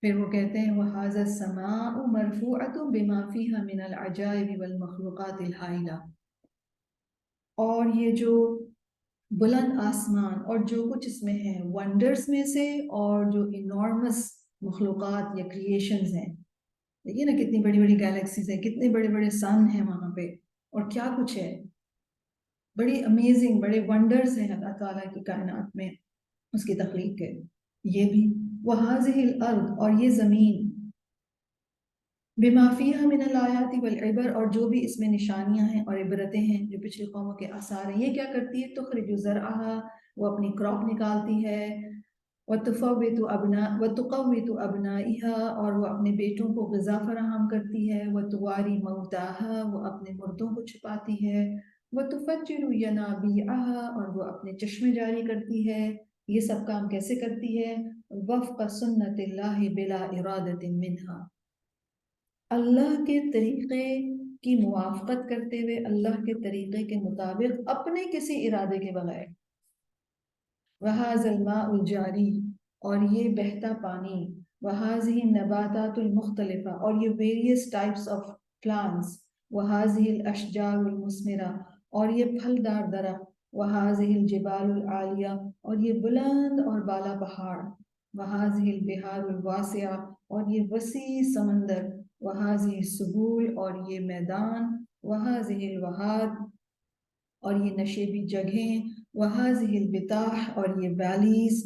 پھر وہ کہتے ہیں وَهَذَا السَّمَاءُ مَرْفُوعَةٌ بِمَا فِيهَا مِنَ الْعَجَائِبِ وَالْمَخْلُوقَاتِ الْهَائِلَةِ. اور یہ جو بلند آسمان اور جو کچھ اس میں ہے ونڈرز میں سے، اور جو انارمس مخلوقات یا کریشنز ہیں، دیکھیے نا کتنی بڑی بڑی گیلیکسیز ہیں، کتنے بڑے بڑے سن ہیں وہاں پہ، اور کیا کچھ ہے، بڑی امیزنگ بڑے ونڈرز ہیں اللہ تعالیٰ کی کائنات میں، اس کی تخلیق کے. یہ بھی وَهَذِهِ الْأَرْض، اور یہ زمین، بِمَا فِيهَا مِنَ الْآيَاتِ وَالْعِبَرِ، اور جو بھی اس میں نشانیاں ہیں اور عبرتیں ہیں جو پچھلی قوموں کے آثار ہیں. یہ کیا کرتی ہے؟ تخرج زرعها، وہ اپنی کراپ نکالتی ہے، وتقوت ابنائها، اور وہ اپنے بیٹوں کو غذا فراہم کرتی ہے، وتواری موتاها، وہ اپنے مردوں کو چھپاتی ہے، وتفجر ينابيعها، اور وہ اپنے چشمے جاری کرتی ہے. یہ سب کام کیسے کرتی ہے؟ وفق سنت اللہ بلا ارادت منها، اللہ کے طریقے کی موافقت کرتے ہوئے، اللہ کے طریقے کے مطابق، اپنے کسی ارادے کے بغیر. وَهَذَا الْمَاءُ الْجَارِي، اور یہ بہتا پانی، وَهَذِهِ النَّبَاتَاتُ الْمُخْتَلِفَةُ، اور یہ various types of plants، وَهَذِهِ الْأَشْجَارُ الْمُثْمِرَةُ، اور یہ پھلدار درخت، وَهَذِهِ الْجِبَالُ الْعَالِيَةُ، اور یہ بلند اور بالا پہاڑ، وَهَذِهِ الْبِحَارُ الْوَاسِعَةُ، اور یہ وسیع سمندر، وَهَذِهِ السُّبُولُ، اور یہ میدان، وَهَذِهِ الْوَهَادُ، اور یہ نشیبی جگہیں، وَهَذِهِ الْبِطَاحُ، اور یہ ویلیز،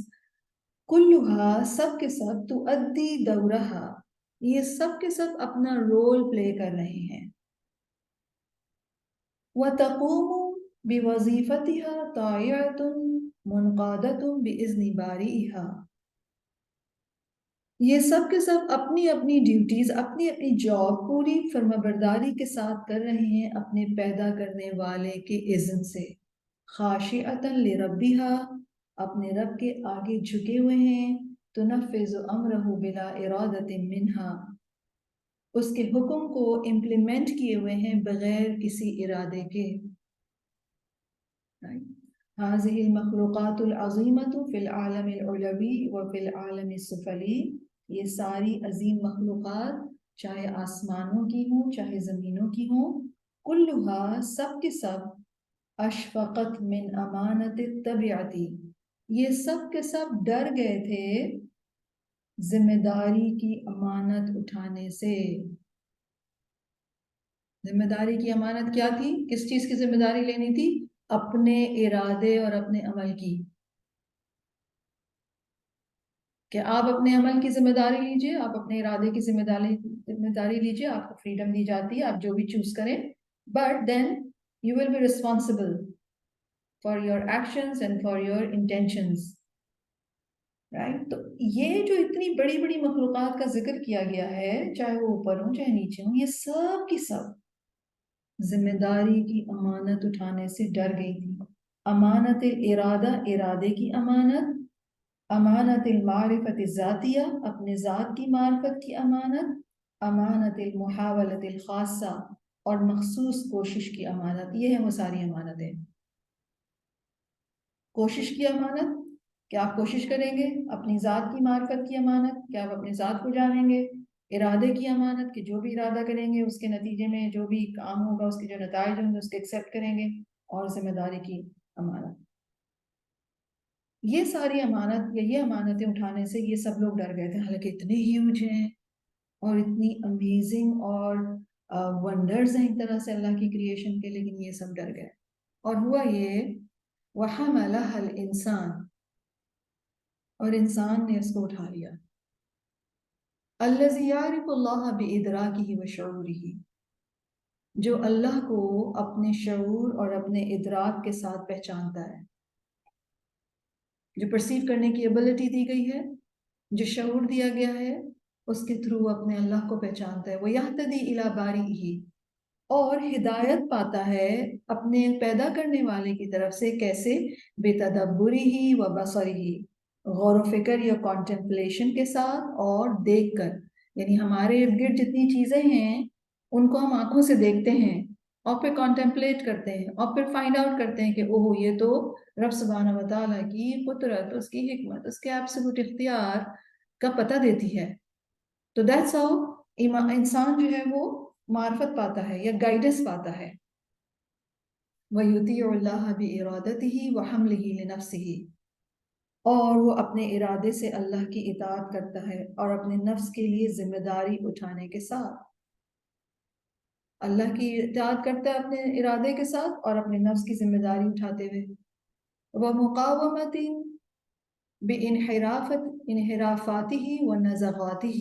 کلھا، سب کے سب، تؤدی دورہا، یہ سب کے سب اپنا رول پلے کر رہے ہیں. وَتَقُومُ بِوَظِيفَتِهَا طَائِعَةٌ مُنْقَادَةٌ بِإِذْنِ بَارِئِهَا، یہ سب کے سب اپنی اپنی ڈیوٹیز، اپنی اپنی جاب پوری فرمانبرداری کے ساتھ کر رہے ہیں اپنے پیدا کرنے والے کے اذن سے. خاشعۃ لربها، اپنے رب کے آگے جھکے ہوئے ہیں. تنفذ امرہ بلا ارادۃ منها، اس کے حکم کو امپلیمنٹ کیے ہوئے ہیں بغیر کسی ارادے کے. هذه المخلوقات العظیمة فی العالم العلوی وفی العالم السفلی، یہ ساری عظیم مخلوقات چاہے آسمانوں کی ہوں چاہے زمینوں کی ہوں، کلھا، سب کے سب، اشفقت من امانت الطبیعتی، یہ سب کے سب ڈر گئے تھے ذمہ داری کی امانت اٹھانے سے. ذمہ داری کی امانت کیا تھی؟ کس چیز کی ذمہ داری لینی تھی؟ اپنے ارادے اور اپنے عمل کی. کہ آپ اپنے عمل کی ذمہ داری لیجئے، آپ اپنے ارادے کی ذمہ داری لیجئے، آپ کو فریڈم دی جاتی ہے، آپ جو بھی چوز کریں، but then you will be responsible for your actions and for your intentions, right. تو یہ جو اتنی بڑی بڑی مخلوقات کا ذکر کیا گیا ہے، چاہے وہ اوپر ہوں چاہے نیچے ہوں، یہ سب کی سب ذمہ داری کی امانت اٹھانے سے ڈر گئی تھی. امانت الارادہ، ارادے کی امانت، امانت المعرفت الذاتیہ، اپنے ذات کی معرفت کی امانت، امانت المحاولت الخاصہ، اور مخصوص کوشش کی امانت. یہ ہیں وہ ساری امانتیں. کوشش کی امانت کہ آپ کوشش کریں گے، اپنی ذات کی معرفت کی امانت کہ آپ اپنے ذات کو جانیں گے، ارادے کی امانت کہ جو بھی ارادہ کریں گے اس کے نتیجے میں جو بھی کام ہوگا اس کے جو نتائج ہوں گے اس کے ایکسیپٹ کریں گے، اور ذمہ داری کی امانت. یہ ساری امانت یا یہ امانتیں اٹھانے سے یہ سب لوگ ڈر گئے تھے، حالانکہ اتنے ہیوج ہیں اور اتنی امیزنگ اور ونڈرز ہیں ایک طرح سے اللہ کی کریشن کے، لیکن یہ سب ڈر گئے. اور ہوا یہ وَحَمَلَهَا الْإِنسَانُ، اور انسان نے اس کو اٹھا لیا. الَّذِي يَعْرِفُ اللَّهَ بِإِدْرَاكِهِ وَشُعُورِهِ، جو اللہ کو اپنے شعور اور اپنے ادراک کے ساتھ پہچانتا ہے، جو پرسیو کرنے کی ایبلٹی دی گئی ہے، جو شعور دیا گیا ہے، اس کے تھرو اپنے اللہ کو پہچانتا ہے. وَيَهْتَدِي إِلَى بَارِئِهِ، اور ہدایت پاتا ہے اپنے پیدا کرنے والے کی طرف سے. کیسے؟ بِتَدَبُّرِهِ وَبَصَرِهِ، غور و فکر یا کانٹمپلیشن کے ساتھ اور دیکھ کر. یعنی ہمارے ارد گرد جتنی چیزیں ہیں ان کو ہم آنکھوں سے دیکھتے ہیں اور پھر کانٹمپلیٹ کرتے ہیں اور پھر فائنڈ آؤٹ کرتے ہیں کہ اوہ یہ تو رب سبحانہ و تعالیٰ کی قدرت، اس کی حکمت، اس کے ایبسولوٹ اختیار کا پتہ دیتی ہے. تو دیٹس ہاؤ انسان جو ہے وہ معرفت پاتا ہے یا گائیڈنس پاتا ہے. وَيُطِيعُ اللَّهَ بِإِرَادَتِهِ وَحَمْلِهِ لِنَفْسِهِ، اور وہ اپنے ارادے سے اللہ کی اطاعت کرتا ہے اور اپنے نفس کے لیے ذمہ داری اٹھانے کے ساتھ. اللہ کی اطاعت کرتا ہے اپنے ارادے کے ساتھ اور اپنے نفس کی ذمہ داری اٹھاتے ہوئے. وَمُقَاوَمَةٍ بِانحرافاتِهِ وَنَزَغَاتِهِ،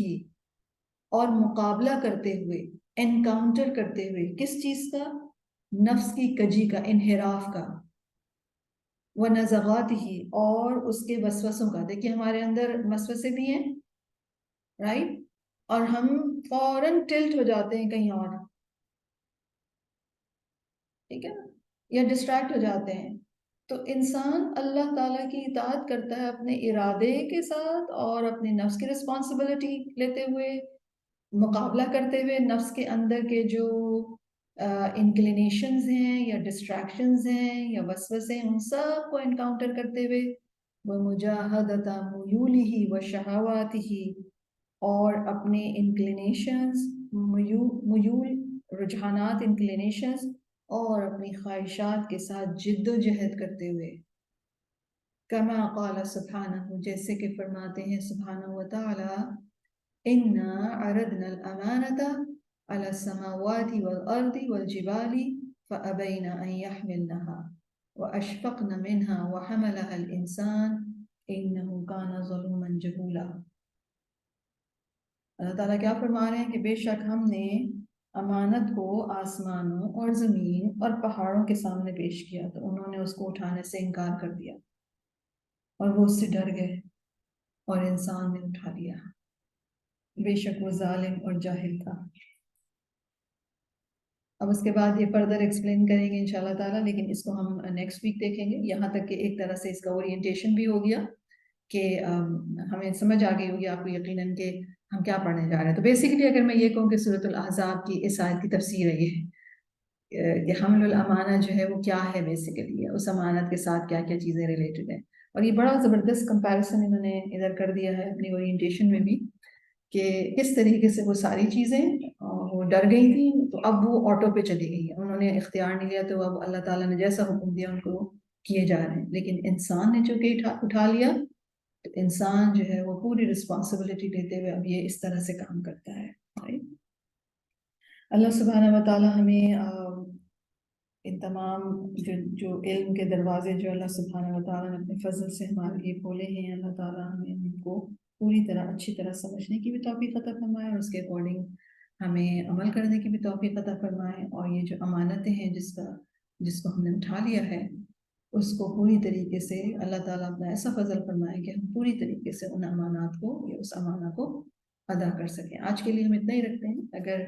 اور مقابلہ کرتے ہوئے، انکاؤنٹر کرتے ہوئے. کس چیز کا؟ نفس کی کجی کا، انحراف کا. وَنَزَغَاتِهِ، اور اس کے وسوسوں کا. دیکھیے ہمارے اندر وسوسے بھی ہیں، رائٹ، اور ہم فوراً ٹلٹ ہو جاتے ہیں کہیں اور، ٹھیک ہے نا، یا ڈسٹریکٹ ہو جاتے ہیں. تو انسان اللہ تعالیٰ کی اطاعت کرتا ہے اپنے ارادے کے ساتھ اور اپنے نفس کی رسپانسبلٹی لیتے ہوئے، مقابلہ کرتے ہوئے نفس کے اندر کے جو انکلینیشنز ہیں یا ڈسٹریکشنز ہیں یا وسوسے ہیں، ان سب کو انکاؤنٹر کرتے ہوئے. وَمُجَاهَدَةَ مُيُولِهِ وَشَهَوَاتِهِ، اور اپنے انکلینیشنز، میول رجحانات، انکلینیشنز، اور اپنی خواہشات کے ساتھ جد و جہد کرتے ہوئے. کما قال سبحانہ، جیسے کہ فرماتے ہیں سبحانہ و تعالی، انا عرضنا الامانۃ علی السماوات والارض والجبال فابین ان یحملنها واشفقن منها وحملها الانسان انه کان ظلوما جہولا. اللہ تعالیٰ کیا فرما رہے ہیں کہ بے شک ہم نے امانت کو آسمانوں اور زمین اور پہاڑوں کے سامنے پیش کیا، تو انہوں نے اس کو اٹھانے سے انکار کر دیا اور وہ اس سے ڈر گئے اور انسان نے اٹھا لیا. بے شک وہ ظالم اور جاہل تھا. اب اس کے بعد یہ فردر ایکسپلین کریں گے انشاءاللہ تعالیٰ، لیکن اس کو ہم نیکسٹ ویک دیکھیں گے. یہاں تک کہ ایک طرح سے اس کا اورینٹیشن بھی ہو گیا کہ ہمیں سمجھ آ گئی ہوگی آپ کو یقیناً کہ ہم کیا پڑھنے جا رہے ہیں. تو بیسیکلی اگر میں یہ کہوں کہ سورۃ الاحزاب کی اس آیت کی تفسیر ہے یہ حمل الامانہ جو ہے وہ کیا ہے، بیسیکلی اس امانت کے ساتھ کیا کیا چیزیں ریلیٹڈ ہیں. اور یہ بڑا زبردست کمپیریسن انہوں نے ادھر کر دیا ہے اپنی اورینٹیشن میں بھی، کہ کس طریقے سے وہ ساری چیزیں وہ ڈر گئی تھیں تو اب وہ آٹو پہ چلی گئی ہیں، انہوں نے اختیار نہیں لیا، تو اب اللہ تعالیٰ نے جیسا حکم دیا ان کو وہ کیے جا رہے ہیں. لیکن انسان نے چونکہ اٹھا لیا، تو انسان جو ہے وہ پوری رسپانسبلٹی لیتے ہوئے اب یہ اس طرح سے کام کرتا ہے. اللہ سبحانہ و تعالیٰ ہمیں ان تمام جو علم کے دروازے جو اللہ سبحانہ و تعالیٰ نے اپنے فضل سے ہمارے لیے کھولے ہیں، اللہ تعالیٰ ہمیں ان کو پوری طرح اچھی طرح سمجھنے کی بھی توفیق عطا فرمائے اور اس کے اکارڈنگ ہمیں عمل کرنے کی بھی توفیق عطا فرمائے. اور یہ جو امانتیں ہیں جس کو ہم نے اٹھا لیا ہے، اس کو پوری طریقے سے اللہ تعالیٰ اپنا ایسا فضل فرمائے کہ ہم پوری طریقے سے ان امانات کو یا اس امانہ کو ادا کر سکیں. آج کے لیے ہم اتنا ہی رکھتے ہیں. اگر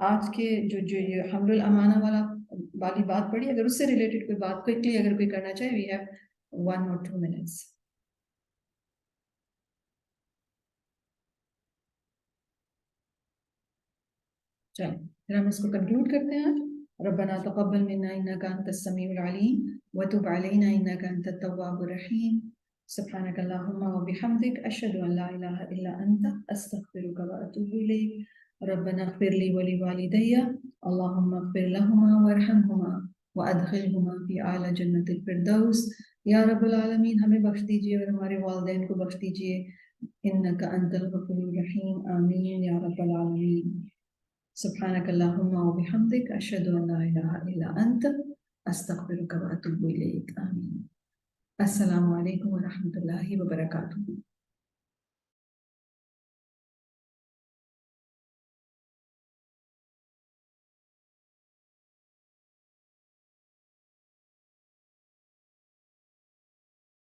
آج کے جو یہ حمل الامانہ والی بات پڑھی، اگر اس سے ریلیٹڈ کوئی بات کوئکلی اگر کوئی کرنا چاہے، وی ہیو 1 or 2 minutes. چلو پھر ہم اس کو کنکلوڈ کرتے ہیں. ربنا تقبل منا انك انت السميع العليم وتب علينا انك انت التواب الرحيم. سبحانك اللهم وبحمدك اشهد ان لا اله الا انت استغفرك واتوب اليك. ربنا اغفر لي ولوالدي اللهم اغفر لهما وارحمهما وادخلهما في اعلى جنة الفردوس. یا رب العالمین ہمیں بخش دیجیے اور ہمارے والدین کو بخش دیجیے. انك انت الغفور الرحیم. آمین یا رب العالمین. سبحانك اللهم وبحمدك أشهد أن لا إله إلا أنت أستغفرك وأتوب إليك. آمين. السلام عليكم ورحمة الله وبركاته.